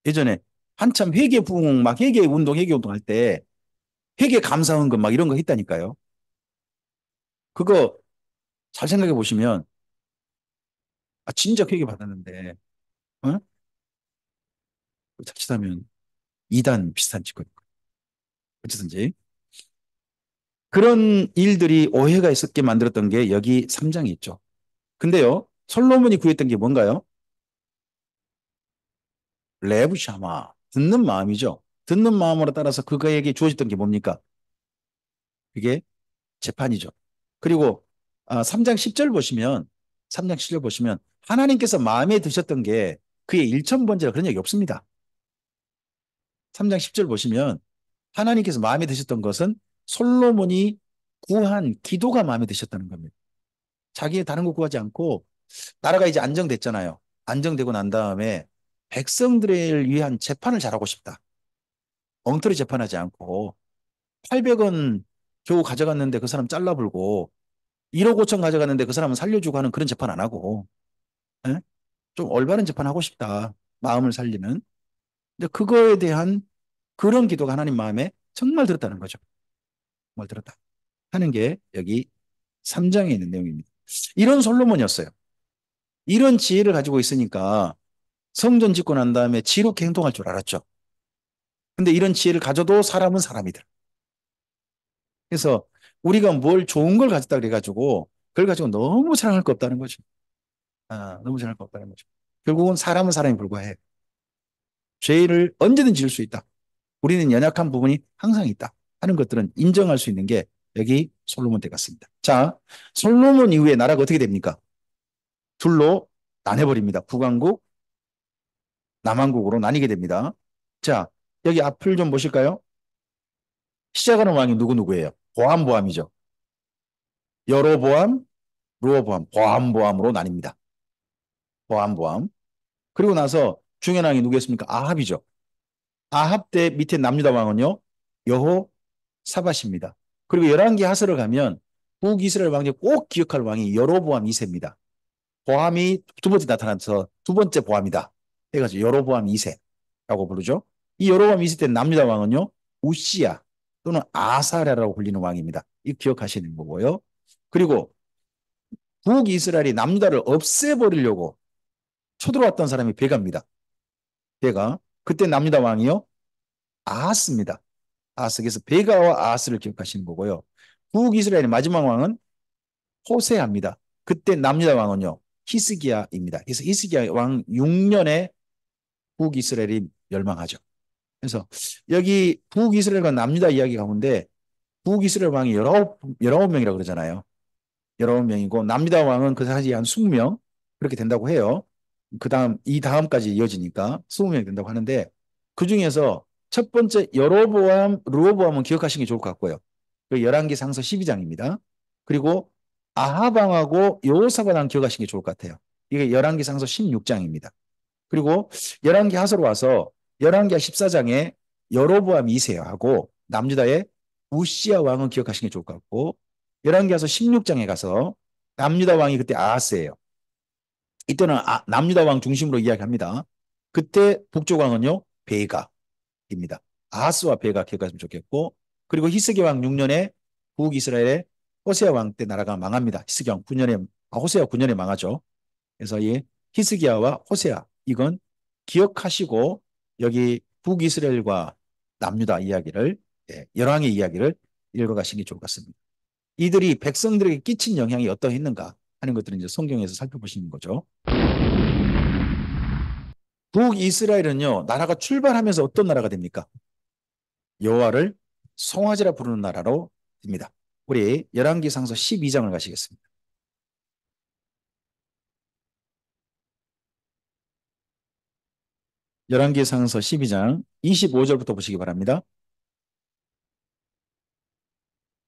예전에 한참 회계 부흥, 막 회계 운동 할 때 회계 감사헌금 막 이런 거 했다니까요. 그거 잘 생각해 보시면 진작 회계 받았는데 어? 자칫하면 이단 비슷한 짓거리. 어쨌든지 그런 일들이 오해가 있었게 만들었던 게 여기 3장에 있죠. 근데요, 솔로몬이 구했던 게 뭔가요? 레브샤마. 듣는 마음이죠. 듣는 마음으로 따라서 그거에게 주어졌던 게 뭡니까? 그게 재판이죠. 그리고 3장 10절 보시면 3장 10절 보시면 하나님께서 마음에 드셨던 게 그의 일천번제라 그런 얘기 없습니다. 3장 10절 보시면 하나님께서 마음에 드셨던 것은 솔로몬이 구한 기도가 마음에 드셨다는 겁니다. 자기의 다른 거 구하지 않고 나라가 이제 안정됐잖아요. 안정되고 난 다음에 백성들을 위한 재판을 잘하고 싶다. 엉터리 재판하지 않고 800원 겨우 가져갔는데 그 사람 잘라불고 1억 5천 가져갔는데 그 사람은 살려주고 하는 그런 재판 안 하고 예? 좀 올바른 재판 하고 싶다. 마음을 살리는. 근데 그거에 대한 그런 기도가 하나님 마음에 정말 들었다는 거죠. 정말 들었다. 하는 게 여기 3장에 있는 내용입니다. 이런 솔로몬이었어요. 이런 지혜를 가지고 있으니까 성전 짓고 난 다음에 지롭게 행동할 줄 알았죠. 근데 이런 지혜를 가져도 사람은 사람이다. 그래서 우리가 뭘 좋은 걸 가졌다 그래가지고 그걸 가지고 너무 사랑할 거 없다는 거죠. 너무 사랑할 거 없다는 거죠. 결국은 사람은 사람에 불과해. 죄를 언제든 지을 수 있다. 우리는 연약한 부분이 항상 있다. 하는 것들은 인정할 수 있는 게 여기 솔로몬 때 같습니다. 자, 솔로몬 이후에 나라가 어떻게 됩니까? 둘로 나눠버립니다. 북왕국, 남왕국으로 나뉘게 됩니다. 자, 여기 앞을 좀 보실까요? 시작하는 왕이 누구누구예요? 보암보암이죠. 여로보암, 루어보암, 보암보암으로 나뉩니다. 보암보암. 그리고 나서 중요한 왕이 누구였습니까? 아합이죠. 아합 때 밑에 남유다 왕은요, 여호 사밧입니다. 그리고 열왕기 하서를 가면 북이스라엘 왕제 꼭 기억할 왕이 여로보암 2세입니다. 보암이 두 번째 나타나서 두 번째 보암이다. 해가지고 여로보암 2세라고 부르죠. 이 여로보암 2세 때 남유다 왕은요, 우시야 또는 아사랴라고 불리는 왕입니다. 이 기억하시는 거고요. 그리고 북이스라엘이 남유다를 없애버리려고 쳐들어왔던 사람이 베가입니다. 베가. 그때 남유다 왕이요, 아하스입니다. 아하스. 그래서 베가와 아하스를 기억하시는 거고요. 북이스라엘의 마지막 왕은 호세아입니다. 그때 남유다 왕은요, 히스기야입니다. 그래서 히스기야 왕 6년에 북이스라엘이 멸망하죠. 그래서 여기 북이스라엘과 남유다 이야기 가운데 북이스라엘 왕이 19명이라고 그러잖아요. 19명이고 남유다 왕은 그 사이에 한 20명 그렇게 된다고 해요. 이 다음까지 이어지니까 20명이 된다고 하는데 그 중에서 첫 번째 여로보암, 르호보암은 기억하시는 게 좋을 것 같고요. 그 열왕기 상서 12장입니다. 그리고 아하방하고 여호사밧왕 기억하시는 게 좋을 것 같아요. 이게 열왕기 상서 16장입니다. 그리고 열왕기 하서로 와서 열왕기 14장에 여로보암 2세하고 남유다의 우시야 왕은 기억하시는 게 좋을 것 같고 열왕기 하서 16장에 가서 남유다 왕이 그때 아하스예요. 이때는 남유다 왕 중심으로 이야기합니다. 그때 북쪽 왕은요, 베가입니다. 아하스와 베가 기억하시면 좋겠고, 그리고 히스기 왕 6년에 북이스라엘의 호세아 왕 때 나라가 망합니다. 히스기 왕 9년에, 호세아 9년에 망하죠. 그래서 이 히스기야와 호세아, 이건 기억하시고, 여기 북이스라엘과 남유다 이야기를, 열왕의 이야기를 읽어가시기 좋을 것 같습니다. 이들이 백성들에게 끼친 영향이 어떠했는가 하는 것들을 이제 성경에서 살펴보시는 거죠. 북이스라엘은요, 나라가 출발하면서 어떤 나라가 됩니까? 여호와를 송아지라 부르는 나라로 됩니다. 우리 열왕기상서 12장을 가시겠습니다. 열왕기상서 12장 25절부터 보시기 바랍니다.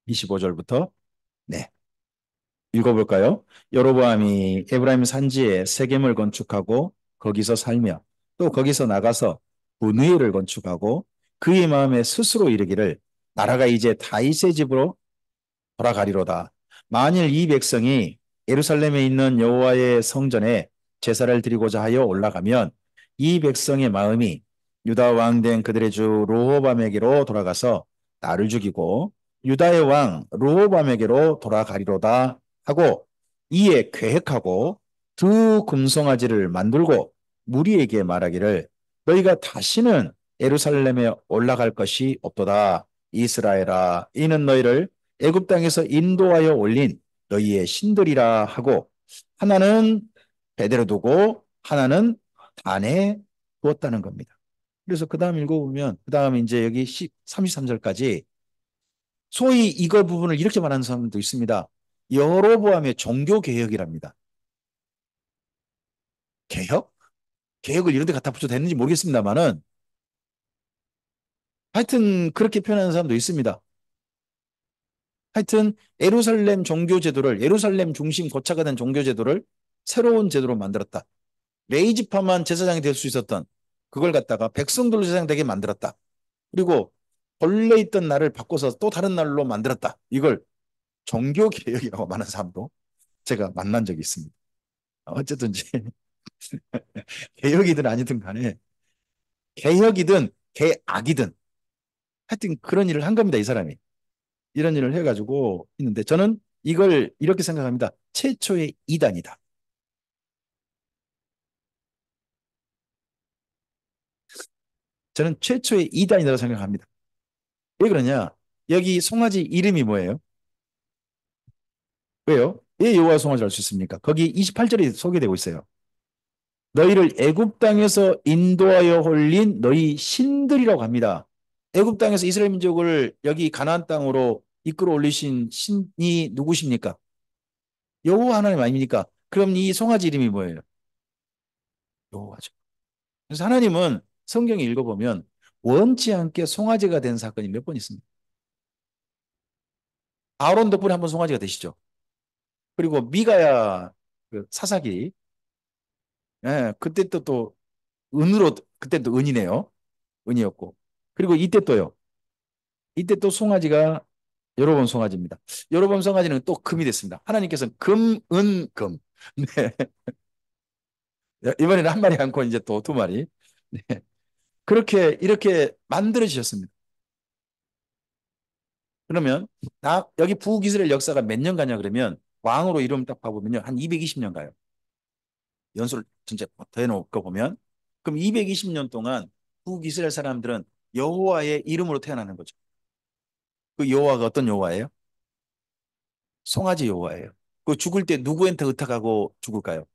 25절부터 네, 읽어볼까요? 여로보암이 에브라임 산지에 세겜을 건축하고 거기서 살며 또 거기서 나가서 분위엘을 건축하고 그의 마음에 스스로 이르기를 나라가 이제 다윗의 집으로 돌아가리로다. 만일 이 백성이 예루살렘에 있는 여호와의 성전에 제사를 드리고자 하여 올라가면 이 백성의 마음이 유다 왕 된 그들의 주 르호밤에게로 돌아가서 나를 죽이고 유다의 왕 르호밤에게로 돌아가리로다 하고 이에 계획하고 두 금송아지를 만들고 무리에게 말하기를 너희가 다시는 예루살렘에 올라갈 것이 없도다. 이스라엘아 이는 너희를 애굽 땅에서 인도하여 올린 너희의 신들이라 하고 하나는 베델에 두고 하나는 단에 두었다는 겁니다. 그래서 그 다음 읽어보면, 그 다음에 이제 여기 33절까지 소위 이거 부분을 이렇게 말하는 사람도 있습니다. 여로보암의 종교개혁이랍니다. 개혁? 개혁을 이런 데 갖다 붙여도 되는지 모르겠습니다만은 하여튼 그렇게 표현하는 사람도 있습니다. 하여튼 예루살렘 종교제도를 예루살렘 중심 고차가 된 종교제도를 새로운 제도로 만들었다. 레이지파만 제사장이 될 수 있었던 그걸 갖다가 백성들로 제사장되게 만들었다. 그리고 본래 있던 날을 바꿔서 또 다른 날로 만들었다. 이걸 종교개혁이라고 말하는 사람도 제가 만난 적이 있습니다. 어쨌든지 개혁이든 아니든 간에 개혁이든 개악이든 하여튼 그런 일을 한 겁니다. 이 사람이. 이런 일을 해가지고 있는데 저는 이걸 이렇게 생각합니다. 최초의 이단이다. 저는 최초의 이단이라고 생각합니다. 왜 그러냐? 여기 송아지 이름이 뭐예요? 왜요? 왜 여호와 송아지를 알 수 있습니까? 거기 28절이 소개되고 있어요. 너희를 애굽 땅에서 인도하여 홀린 너희 신들이라고 합니다. 애굽 땅에서 이스라엘 민족을 여기 가나안 땅으로 이끌어 올리신 신이 누구십니까? 여호와 하나님 아닙니까? 그럼 이 송아지 이름이 뭐예요? 여호와죠. 그래서 하나님은 성경에 읽어보면 원치 않게 송아지가 된 사건이 몇 번 있습니다. 아론 덕분에 한번 송아지가 되시죠. 그리고 미가야 그 사사기, 예, 그때 또 은으로 그때 또 은이네요. 은이었고. 그리고 이때 또요. 이때 또 송아지가 여러 번 송아지입니다. 여러 번 송아지는 또 금이 됐습니다. 하나님께서는 금, 은, 금. 네. 이번에는 한 마리 않고 이제 또 두 마리. 네. 그렇게 이렇게 만들어 주셨습니다. 그러면 여기 북이스라엘 역사가 몇 년 가냐 그러면 왕으로 이름 딱 봐보면요. 한 220년 가요. 연수를 진짜 더 해놓고 보면. 그럼 220년 동안 북이스라엘 사람들은 여호와의 이름으로 태어나는 거죠. 그 여호와가 어떤 여호와예요? 송아지 여호와예요. 그 죽을 때 누구한테 의탁하고 죽을까요?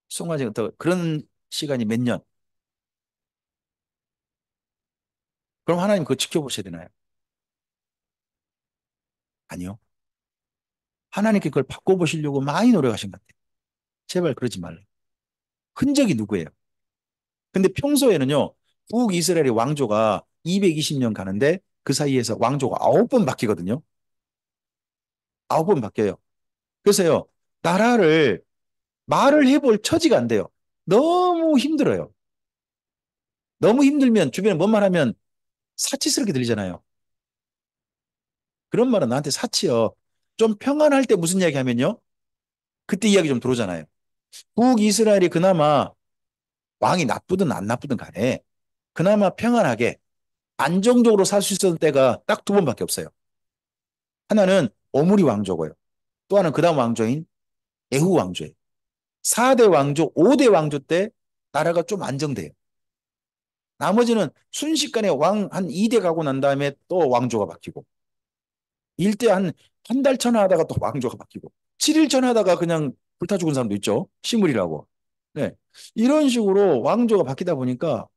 송아지 의탁. 그런 시간이 몇 년? 그럼 하나님 그거 지켜보셔야 되나요? 아니요. 하나님께 그걸 바꿔보시려고 많이 노력하신 것 같아요. 제발 그러지 말래요. 흔적이 누구예요? 근데 평소에는요, 북이스라엘의 왕조가 220년 가는데 그 사이에서 왕조가 9번 바뀌거든요. 9번 바뀌어요. 그래서요, 나라를 말을 해볼 처지가 안 돼요. 너무 힘들어요. 너무 힘들면 주변에 뭔 말하면 사치스럽게 들리잖아요. 그런 말은 나한테 사치요. 좀 평안할 때 무슨 이야기 하면요. 그때 이야기 좀 들어오잖아요. 북이스라엘이 그나마 왕이 나쁘든 안 나쁘든 간에 그나마 평안하게 안정적으로 살 수 있었던 때가 딱 두 번밖에 없어요. 하나는 오므리 왕조고요. 또 하나는 그 다음 왕조인 에후 왕조예요. 4대 왕조, 5대 왕조 때 나라가 좀 안정돼요. 나머지는 순식간에 왕 한 2대 가고 난 다음에 또 왕조가 바뀌고 일대 한 달 전화 하다가 또 왕조가 바뀌고 7일 전화 하다가 그냥 불타 죽은 사람도 있죠. 시물이라고. 네. 이런 식으로 왕조가 바뀌다 보니까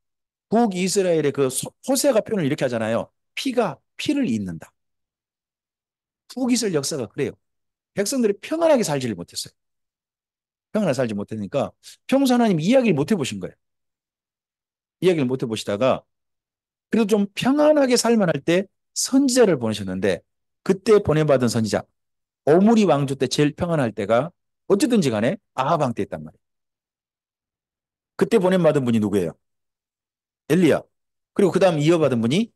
북이스라엘의 그 호세가 표현을 이렇게 하잖아요. 피가 피를 잇는다. 북이스라엘 역사가 그래요. 백성들이 평안하게 살지를 못했어요. 평안하게 살지 못했으니까 평소 하나님 이야기를 못 해보신 거예요. 이야기를 못 해보시다가 그래도 좀 평안하게 살만할 때 선지자를 보내셨는데 그때 보내받은 선지자 오므리 왕조 때 제일 평안할 때가 어쨌든지 간에 아합 왕 때였단 말이에요. 그때 보내받은 분이 누구예요? 엘리야. 그리고 그 다음 이어받은 분이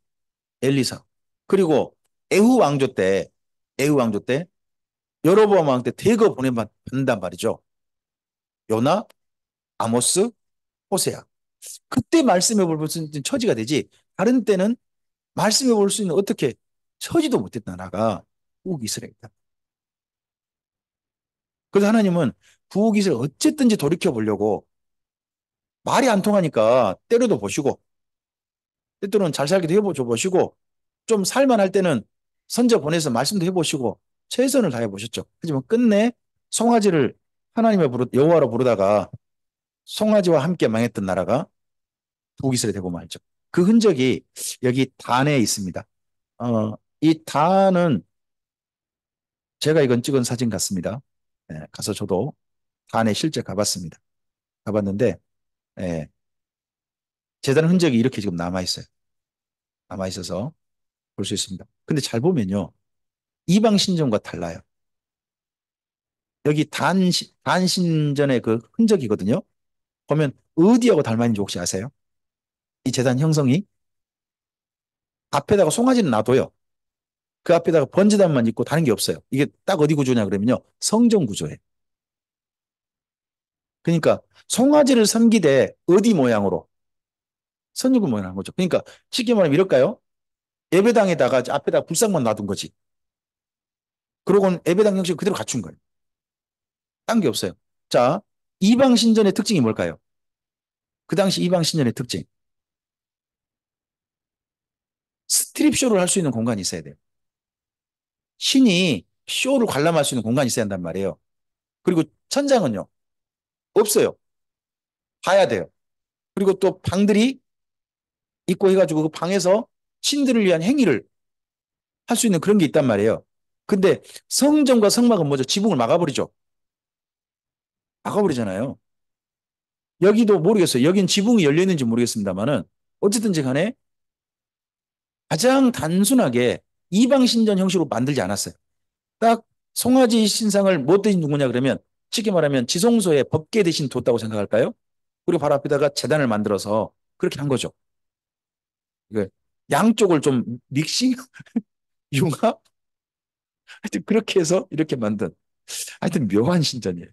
엘리사. 그리고 에후 왕조 때 여로보암 왕 때 대거 보내받는단 말이죠. 요나, 아모스, 호세아. 그때 말씀해 볼 수 있는 처지가 되지. 다른 때는 말씀해 볼 수 있는 어떻게 처지도 못했다 나가 북이스라엘이다. 그래서 하나님은 북이스라엘 어쨌든지 돌이켜 보려고 말이 안 통하니까 때려도 보시고 때때로는 잘 살기도 해보죠 보시고 좀 살만할 때는 선자 보내서 말씀도 해보시고 최선을 다해 보셨죠. 하지만 끝내 송아지를 하나님의 여호와로 부르다가 송아지와 함께 망했던 나라가 북이스라엘 대보면 알죠. 그 흔적이 여기 단에 있습니다. 이 단은 제가 이건 찍은 사진 같습니다. 예, 가서 저도 단에 실제 가봤습니다. 가봤는데 예, 재단 흔적이 이렇게 지금 남아 있어요. 남아 있어서 볼 수 있습니다. 근데 잘 보면요. 이방 신전과 달라요. 여기 단신전의 그 흔적이거든요. 보면 어디하고 닮아 있는지 혹시 아세요? 이 재단 형성이 앞에다가 송아지는 놔둬요. 그 앞에다가 번제단만 있고 다른 게 없어요. 이게 딱 어디 구조냐 그러면요. 성전 구조예요. 그러니까 송아지를 섬기되 어디 모양으로? 선유금 모양으로 한 거죠. 그러니까 쉽게 말하면 이럴까요? 예배당에다가 앞에다가 불상만 놔둔 거지. 그러고는 예배당 형식 그대로 갖춘 거예요. 딴 게 없어요. 자, 이방 신전의 특징이 뭘까요? 그 당시 이방 신전의 특징. 스트립 쇼를 할 수 있는 공간이 있어야 돼요. 신이 쇼를 관람할 수 있는 공간이 있어야 한단 말이에요. 그리고 천장은요, 없어요. 봐야 돼요. 그리고 또 방들이 있고 해가지고 그 방에서 신들을 위한 행위를 할 수 있는 그런 게 있단 말이에요. 근데 성전과 성막은 뭐죠? 지붕을 막아버리죠. 막아버리잖아요. 여기도 모르겠어요. 여긴 지붕이 열려 있는지 모르겠습니다만은 어쨌든지 간에 가장 단순하게 이방 신전 형식으로 만들지 않았어요. 딱 송아지 신상을 못 대신 누구냐 그러면 쉽게 말하면 지성소에 법계 대신 뒀다고 생각할까요? 그리고 바로 앞에다가 재단을 만들어서 그렇게 한 거죠. 이거 양쪽을 좀 믹싱, 융합, 하여튼 그렇게 해서 이렇게 만든 하여튼 묘한 신전이에요.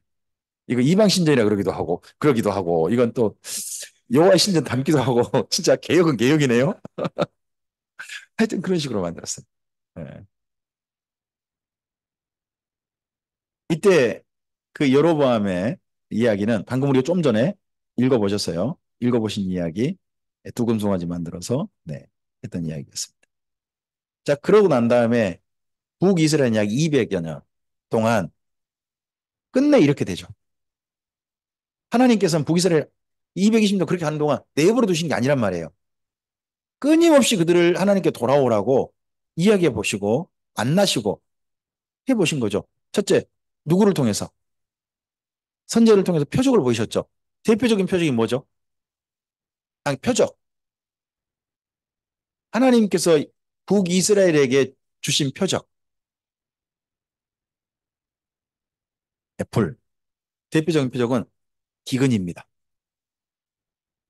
이거 이방 신전이라 그러기도 하고 그러기도 하고 이건 또 여호와의 신전 닮기도 하고 진짜 개혁은 개혁이네요. 하여튼 그런 식으로 만들었어요. 예. 이때 그 여로보암의 이야기는 방금 우리가 좀 전에 읽어보셨어요. 읽어보신 이야기 두 금송아지 만들어서 네, 했던 이야기였습니다. 자, 그러고 난 다음에 북이스라엘 약 200여 년 동안 끝내 이렇게 되죠. 하나님께서는 북이스라엘 220년 그렇게 하는 동안 내버려 두신 게 아니란 말이에요. 끊임없이 그들을 하나님께 돌아오라고 이야기해 보시고 만나시고 해 보신 거죠. 첫째, 누구를 통해서? 선제를 통해서 표적을 보이셨죠. 대표적인 표적이 뭐죠? 아니, 표적. 하나님께서 북이스라엘에게 주신 표적. 애플. 대표적인 표적은 기근입니다.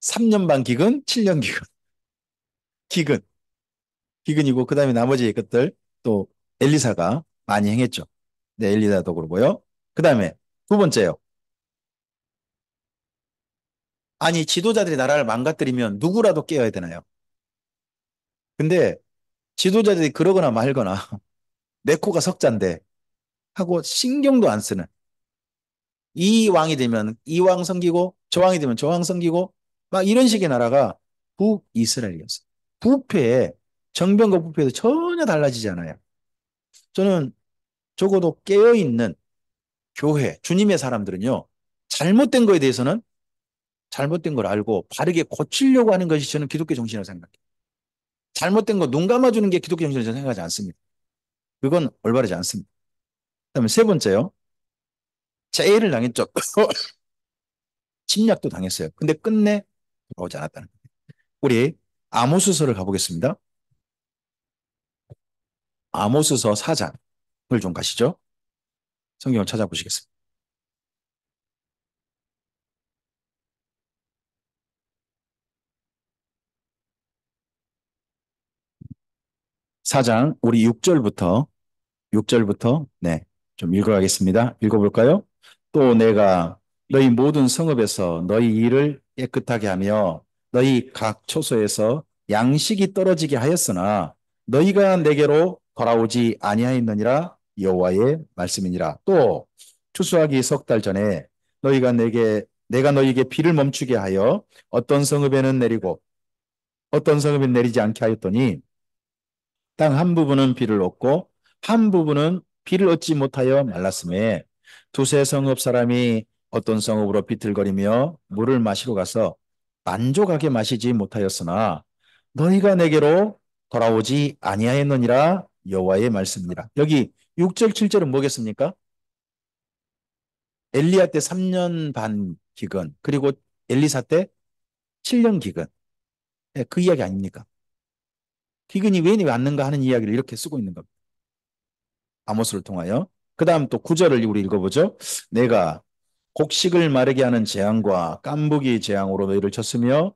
3년 반 기근, 7년 기근. 기근. 기근이고 그다음에 나머지 것들 또 엘리사가 많이 행했죠. 네, 엘리사도 그러고요. 그다음에 두 번째요. 아니, 지도자들이 나라를 망가뜨리면 누구라도 깨어야 되나요? 근데 지도자들이 그러거나 말거나 내 코가 석잔데 하고 신경도 안 쓰는 이 왕이 되면 이 왕 섬기고 저 왕이 되면 저 왕 섬기고 막 이런 식의 나라가 북이스라엘이었어요. 부패에 정병과 부패도 전혀 달라지지 않아요. 저는 적어도 깨어있는 교회, 주님의 사람들은요. 잘못된 거에 대해서는 잘못된 걸 알고 바르게 고치려고 하는 것이 저는 기독교 정신이라고 생각해요. 잘못된 거 눈 감아주는 게 기독교 정신이라고 저는 생각하지 않습니다. 그건 올바르지 않습니다. 그다음에 세 번째요. 제의를 당했죠. 침략도 당했어요. 근데 끝내 돌아오지 않았다는 거예요. 우리 아모스서를 가보겠습니다. 아모스서 4장을 좀 가시죠. 성경을 찾아보시겠습니다. 4장 우리 6절부터 네, 좀 읽어가겠습니다. 읽어볼까요? 또 내가 너희 모든 성읍에서 너희 일을 깨끗하게 하며 너희 각 초소에서 양식이 떨어지게 하였으나 너희가 내게로 돌아오지 아니하였느니라 여호와의 말씀이니라. 또 추수하기 석 달 전에 내가 너희에게 비를 멈추게 하여 어떤 성읍에는 내리고 어떤 성읍에 내리지 않게 하였더니 땅 한 부분은 비를 얻고 한 부분은 비를 얻지 못하여 말랐음에 두세 성읍 사람이 어떤 성읍으로 비틀거리며 물을 마시러 가서 만족하게 마시지 못하였으나 너희가 내게로 돌아오지 아니하였느니라 여호와의 말씀이니라. 여기 6절 7절은 뭐겠습니까? 엘리야 때 3년 반 기근 그리고 엘리사 때 7년 기근. 예, 그 이야기 아닙니까? 기근이 왜 왔는가 하는 이야기를 이렇게 쓰고 있는 겁니다. 아모스를 통하여. 그 다음 또 9절을 우리 읽어보죠. 내가 곡식을 마르게 하는 재앙과 깐부기 재앙으로 너희를 쳤으며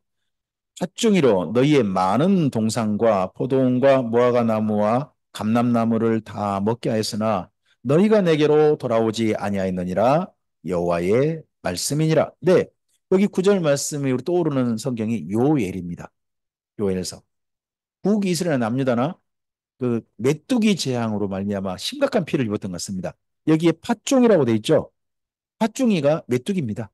팥중이로 너희의 많은 동산과 포도원과 무화과 나무와 감람나무를 다 먹게 하였으나 너희가 내게로 돌아오지 아니하였느니라 여호와의 말씀이니라. 네, 여기 9절 말씀이 우리 떠오르는 성경이 요엘입니다. 요엘에서 북이스라엘 남유다나 그 메뚜기 재앙으로 말미암아 심각한 피해를 입었던 것 같습니다. 여기에 팥종이라고 돼 있죠. 팥종이가 메뚜기입니다.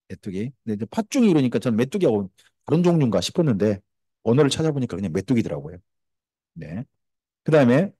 메뚜기. 근데 이제 팥종이 이러니까 저는 메뚜기하고 다른 종류인가 싶었는데 언어를 찾아보니까 그냥 메뚜기더라고요. 네. 그다음에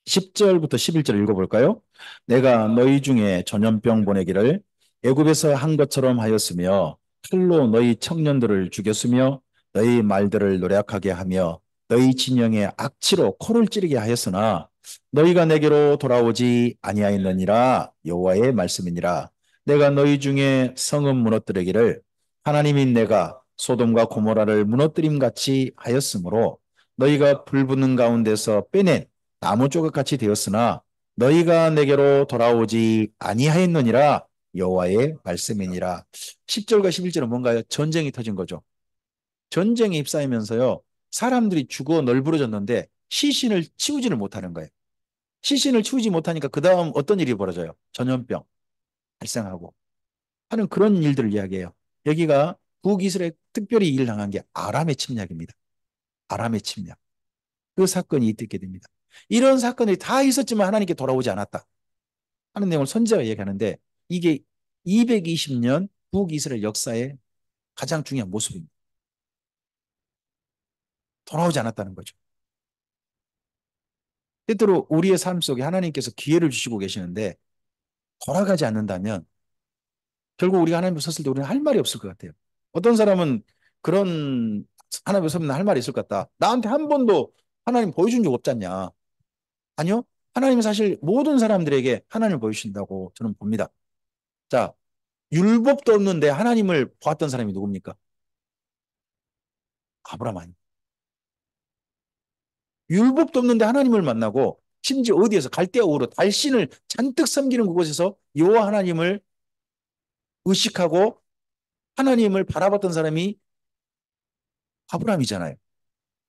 10절부터 11절 읽어볼까요? 내가 너희 중에 전염병 보내기를 애굽에서 한 것처럼 하였으며 칼로 너희 청년들을 죽였으며 너희 말들을 노력하게 하며 너희 진영의 악취로 코를 찌르게 하였으나 너희가 내게로 돌아오지 아니하였느니라 여호와의 말씀이니라. 내가 너희 중에 성읍 무너뜨리기를 하나님인 내가 소돔과 고모라를 무너뜨림 같이 하였으므로 너희가 불붙는 가운데서 빼낸 나무 조각같이 되었으나 너희가 내게로 돌아오지 아니하였느니라 여호와의 말씀이니라. 10절과 11절은 뭔가요? 전쟁이 터진 거죠. 전쟁에 휩싸이면서요. 사람들이 죽어 널브러졌는데 시신을 치우지를 못하는 거예요. 시신을 치우지 못하니까 그 다음 어떤 일이 벌어져요? 전염병 발생하고 하는 그런 일들을 이야기해요. 여기가 북이스라엘 특별히 일 당한 게 아람의 침략입니다. 아람의 침략. 그 사건이 있게 됩니다. 이런 사건이 다 있었지만 하나님께 돌아오지 않았다 하는 내용을 선지자가 얘기하는데 이게 220년 북이스라엘 역사의 가장 중요한 모습입니다. 돌아오지 않았다는 거죠. 때때로 우리의 삶 속에 하나님께서 기회를 주시고 계시는데 돌아가지 않는다면 결국 우리가 하나님 앞에 섰을 때 우리는 할 말이 없을 것 같아요. 어떤 사람은 그런 하나님 앞에 서면 할 말이 있을 것 같다. 나한테 한 번도 하나님 보여준 적 없지 않냐. 아니요. 하나님은 사실 모든 사람들에게 하나님을 보여주신다고 저는 봅니다. 자, 율법도 없는데 하나님을 보았던 사람이 누굽니까? 아브라함 아니. 율법도 없는데 하나님을 만나고 심지어 어디에서 갈대아 우르 달신을 잔뜩 섬기는 그곳에서 여호와 하나님을 의식하고 하나님을 바라봤던 사람이 아브라함이잖아요.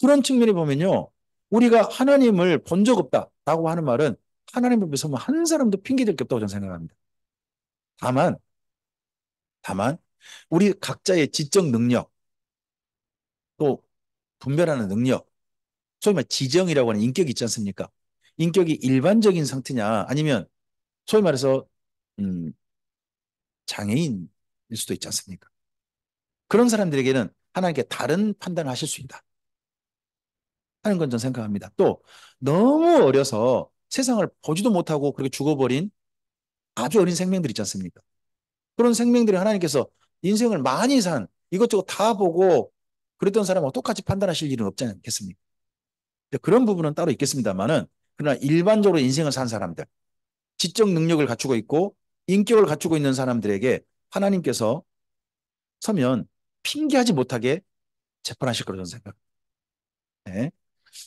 그런 측면에 보면요. 우리가 하나님을 본 적 없다라고 하는 말은 하나님 앞에 서면 한 사람도 핑계댈 게 없다고 저는 생각합니다. 다만, 다만 우리 각자의 지적 능력 또 분별하는 능력 소위 말 지정이라고 하는 인격이 있지 않습니까? 인격이 일반적인 상태냐 아니면 소위 말해서 음, 장애인일 수도 있지 않습니까? 그런 사람들에게는 하나님께 다른 판단을 하실 수 있다 하는 건 저는 생각합니다. 또 너무 어려서 세상을 보지도 못하고 그렇게 죽어버린 아주 어린 생명들 있지 않습니까? 그런 생명들이 하나님께서 인생을 많이 산 이것저것 다 보고 그랬던 사람하고 똑같이 판단하실 일은 없지 않겠습니까? 그런 부분은 따로 있겠습니다만은 그러나 일반적으로 인생을 산 사람들 지적 능력을 갖추고 있고 인격을 갖추고 있는 사람들에게 하나님께서 서면 핑계하지 못하게 재판하실 거라고 저는 생각합니다. 네.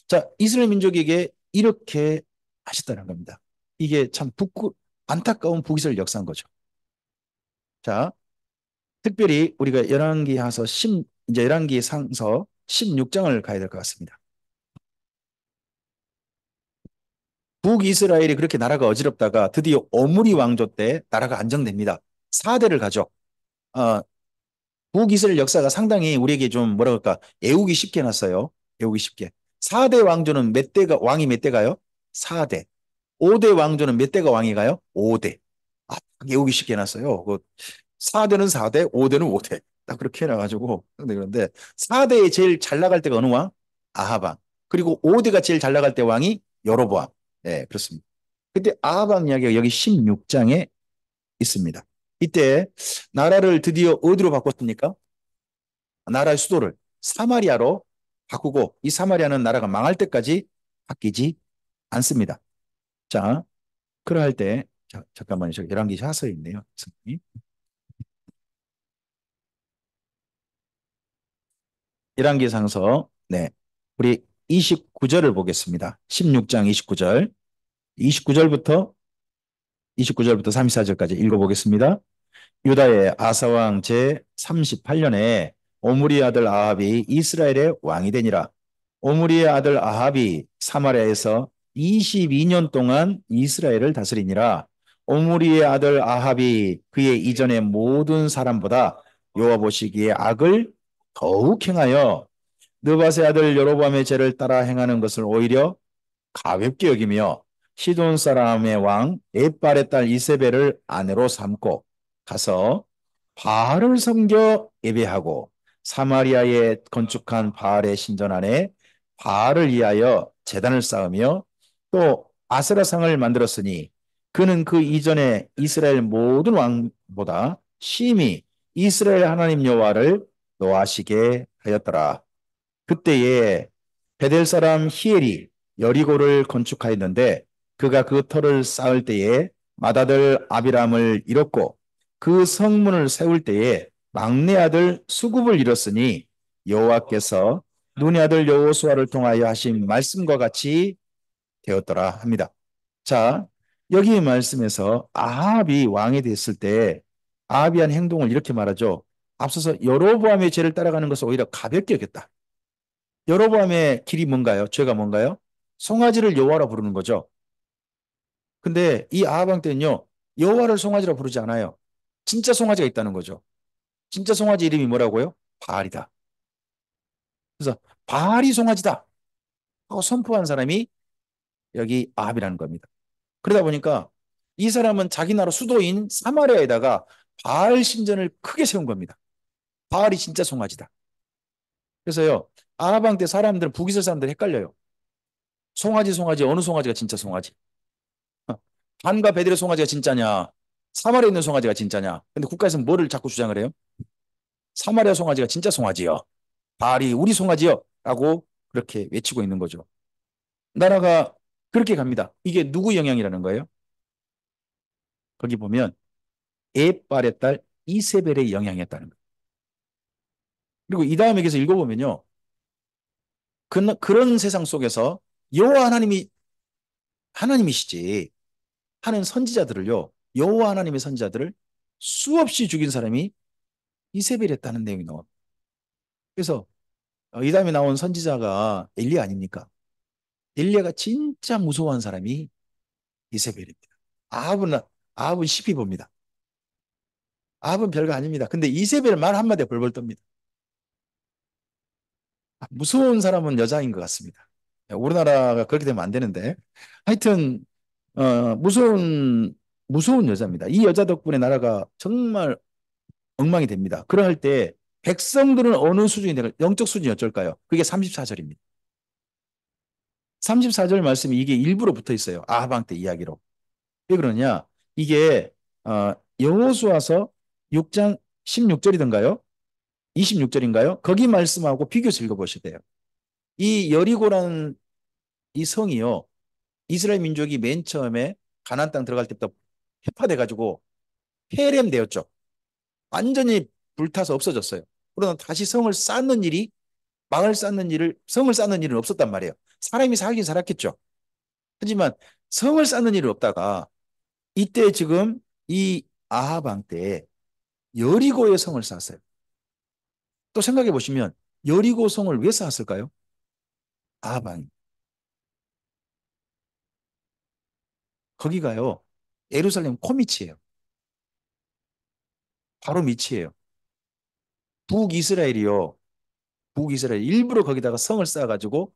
자, 이스라엘 민족에게 이렇게 하셨다는 겁니다. 이게 참 안타까운 북이스라엘 역사인 거죠. 자, 특별히 우리가 열왕기하서 이제 열왕기 상서 16장을 가야 될 것 같습니다. 북이스라엘이 그렇게 나라가 어지럽다가 드디어 오므리 왕조 때 나라가 안정됩니다. 4대를 가죠. 어, 북이스라엘 역사가 상당히 우리에게 좀 뭐라 그럴까 애우기 쉽게 해놨어요. 애우기 쉽게. 4대 왕조는 몇 대가 왕이 몇 대가요? 4대. 5대 왕조는 몇 대가 왕이가요? 5대. 아, 외우기 쉽게 해놨어요. 4대는 4대, 5대는 5대. 딱 그렇게 해놔가지고. 그런데 4대에 제일 잘 나갈 때가 어느 왕? 아하방. 그리고 5대가 제일 잘 나갈 때 왕이 여로보암. 네, 그렇습니다. 그때 아하방 이야기가 여기 16장에 있습니다. 이때 나라를 드디어 어디로 바꿨습니까? 나라의 수도를 사마리아로 바꾸고 이 사마리아는 나라가 망할 때까지 바뀌지 않습니다. 자, 그럴 때 잠깐만요. 저 열왕기下서 있네요. 선생님. 열왕기상서 네. 우리 29절을 보겠습니다. 16장 29절. 29절부터 29절부터 34절까지 읽어보겠습니다. 유다의 아사왕 제 38년에 오므리의 아들 아합이 이스라엘의 왕이 되니라. 오므리의 아들 아합이 사마리아에서 22년 동안 이스라엘을 다스리니라. 오므리의 아들 아합이 그의 이전의 모든 사람보다 여호와 보시기에 악을 더욱 행하여 느밧의 아들 여로보암의 죄를 따라 행하는 것을 오히려 가볍게 여기며 시돈 사람의 왕 에빨의 딸 이세벨을 아내로 삼고 가서 바알을 섬겨 예배하고 사마리아에 건축한 바알의 신전 안에 바알을 위하여 제단을 쌓으며 또 아세라상을 만들었으니 그는 그 이전에 이스라엘 모든 왕보다 심히 이스라엘 하나님 여호와를 노하시게 하였더라. 그때에 베델 사람 히엘이 여리고를 건축하였는데 그가 그 터를 쌓을 때에 맏아들 아비람을 잃었고 그 성문을 세울 때에 막내 아들 수굽을 잃었으니 여호와께서 눈의 아들 여호수아를 통하여 하신 말씀과 같이 되었더라 합니다. 자, 여기 말씀에서 아합이 왕이 됐을 때 아합이 한 행동을 이렇게 말하죠. 앞서서 여로보암의 죄를 따라가는 것을 오히려 가볍게 여겼다. 여로보암의 길이 뭔가요? 죄가 뭔가요? 송아지를 여호와라 부르는 거죠. 근데 이 아합 왕 때는요. 여호와를 송아지라 부르지 않아요. 진짜 송아지가 있다는 거죠. 진짜 송아지 이름이 뭐라고요? 바알이다. 그래서 바알이 송아지다 하고 선포한 사람이 여기 아합이라는 겁니다. 그러다 보니까 이 사람은 자기 나라 수도인 사마리아에다가 바알 신전을 크게 세운 겁니다. 바알이 진짜 송아지다. 그래서요. 아합 왕 때 사람들은 북이스라엘 사람들 헷갈려요. 송아지 어느 송아지가 진짜 송아지? 단과 베델의 송아지가 진짜냐? 사마리아에 있는 송아지가 진짜냐? 근데 국가에서는 뭐를 자꾸 주장을 해요? 사마리아 송아지가 진짜 송아지요. 바알이 우리 송아지요. 라고 그렇게 외치고 있는 거죠. 나라가 그렇게 갑니다. 이게 누구 영향이라는 거예요? 거기 보면 에빨의 딸 이세벨의 영향이었다는 거예요. 그리고 이 다음에 계속 읽어보면요. 그런 세상 속에서 여호와 하나님이 하나님이시지 하는 선지자들을요. 여호와 하나님의 선지자들을 수없이 죽인 사람이 이세벨이었다는 내용이 나옵니다. 그래서 이 다음에 나온 선지자가 엘리야 아닙니까? 엘리야가 진짜 무서워한 사람이 이세벨입니다. 아합은 아합은 시비 봅니다. 아합은 별거 아닙니다. 근데 이세벨 말 한마디에 벌벌 떱니다. 무서운 사람은 여자인 것 같습니다. 우리나라가 그렇게 되면 안 되는데 하여튼 무서운 여자입니다. 이 여자 덕분에 나라가 정말 엉망이 됩니다. 그럴 때 백성들은 어느 수준이 될까? 영적 수준이 어쩔까요? 그게 34절입니다. 34절 말씀이 이게 일부러 붙어 있어요. 아하방 때 이야기로. 왜 그러냐? 이게 여호수아서 6장 16절이던가요? 26절인가요? 거기 말씀하고 비교해서 읽어보셔야 돼요. 이 여리고라는 이 성이요. 이스라엘 민족이 맨 처음에 가나안 땅 들어갈 때부터 해파돼 가지고 폐렴되었죠. 완전히 불타서 없어졌어요. 그러나 다시 성을 쌓는 일이 성을 쌓는 일은 없었단 말이에요. 사람이 살긴 살았겠죠. 하지만 성을 쌓는 일은 없다가 이때 지금 이 아합 왕 때 여리고의 성을 쌓았어요. 또 생각해 보시면 여리고 성을 왜 쌓았을까요? 아합 왕이. 거기가요. 예루살렘 코밑이에요. 바로 밑이에요. 북이스라엘이요. 북이스라엘 일부러 거기다가 성을 쌓아가지고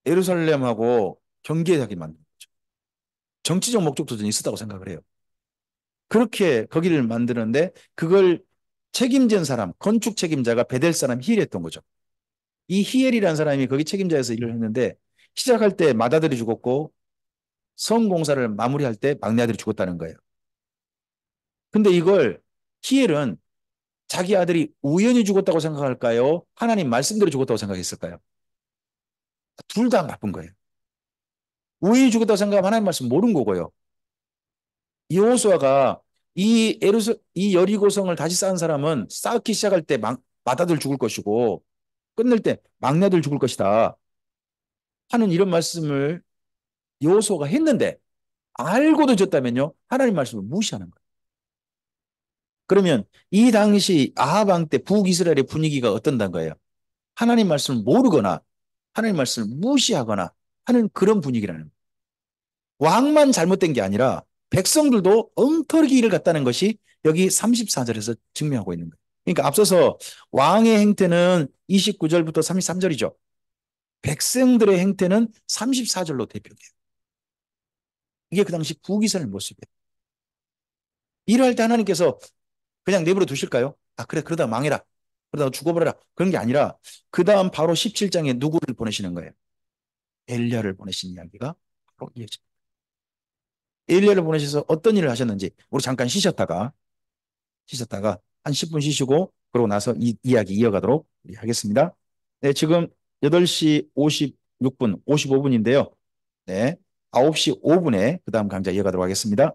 예루살렘하고 경계하게 만든 거죠. 정치적 목적도 좀 있었다고 생각을 해요. 그렇게 거기를 만드는데 그걸 책임진 사람, 건축 책임자가 베델 사람 히엘이었던 거죠. 이 히엘이라는 사람이 거기 책임자에서 일을 했는데 시작할 때 맏아들이 죽었고 성 공사를 마무리할 때 막내 아들이 죽었다는 거예요. 근데 이걸 히엘은 자기 아들이 우연히 죽었다고 생각할까요? 하나님 말씀대로 죽었다고 생각했을까요? 둘 다 나쁜 거예요. 우연히 죽었다고 생각하면 하나님 말씀 모르는 거고요. 여호수아가 이 여리고성을 다시 쌓은 사람은 쌓기 시작할 때 맏아들 죽을 것이고 끝낼 때 막내들 죽을 것이다 하는 이런 말씀을 여호수아가 했는데 알고도 졌다면요 하나님 말씀을 무시하는 거예요. 그러면 이 당시 아합 왕 때 북이스라엘의 분위기가 어떤단 거예요? 하나님 말씀을 모르거나 하나님 말씀을 무시하거나 하는 그런 분위기라는 거예요. 왕만 잘못된 게 아니라 백성들도 엉터리 길을 갔다는 것이 여기 34절에서 증명하고 있는 거예요. 그러니까 앞서서 왕의 행태는 29절부터 33절이죠. 백성들의 행태는 34절로 대표돼요. 이게 그 당시 북이스라엘 모습이에요. 일할 때 하나님께서 그냥 내버려 두실까요? 아, 그래, 그러다 망해라. 그러다 죽어버려라. 그런 게 아니라 그 다음 바로 17장에 누구를 보내시는 거예요? 엘리야를 보내신 이야기가 바로 이어집니다. 엘리야를 보내셔서 어떤 일을 하셨는지 우리 잠깐 쉬셨다가 한 10분 쉬시고 그러고 나서 이 이야기 이어가도록 하겠습니다. 네, 지금 8시 56분, 55분인데요. 네, 9시 5분에 그 다음 강좌 이어가도록 하겠습니다.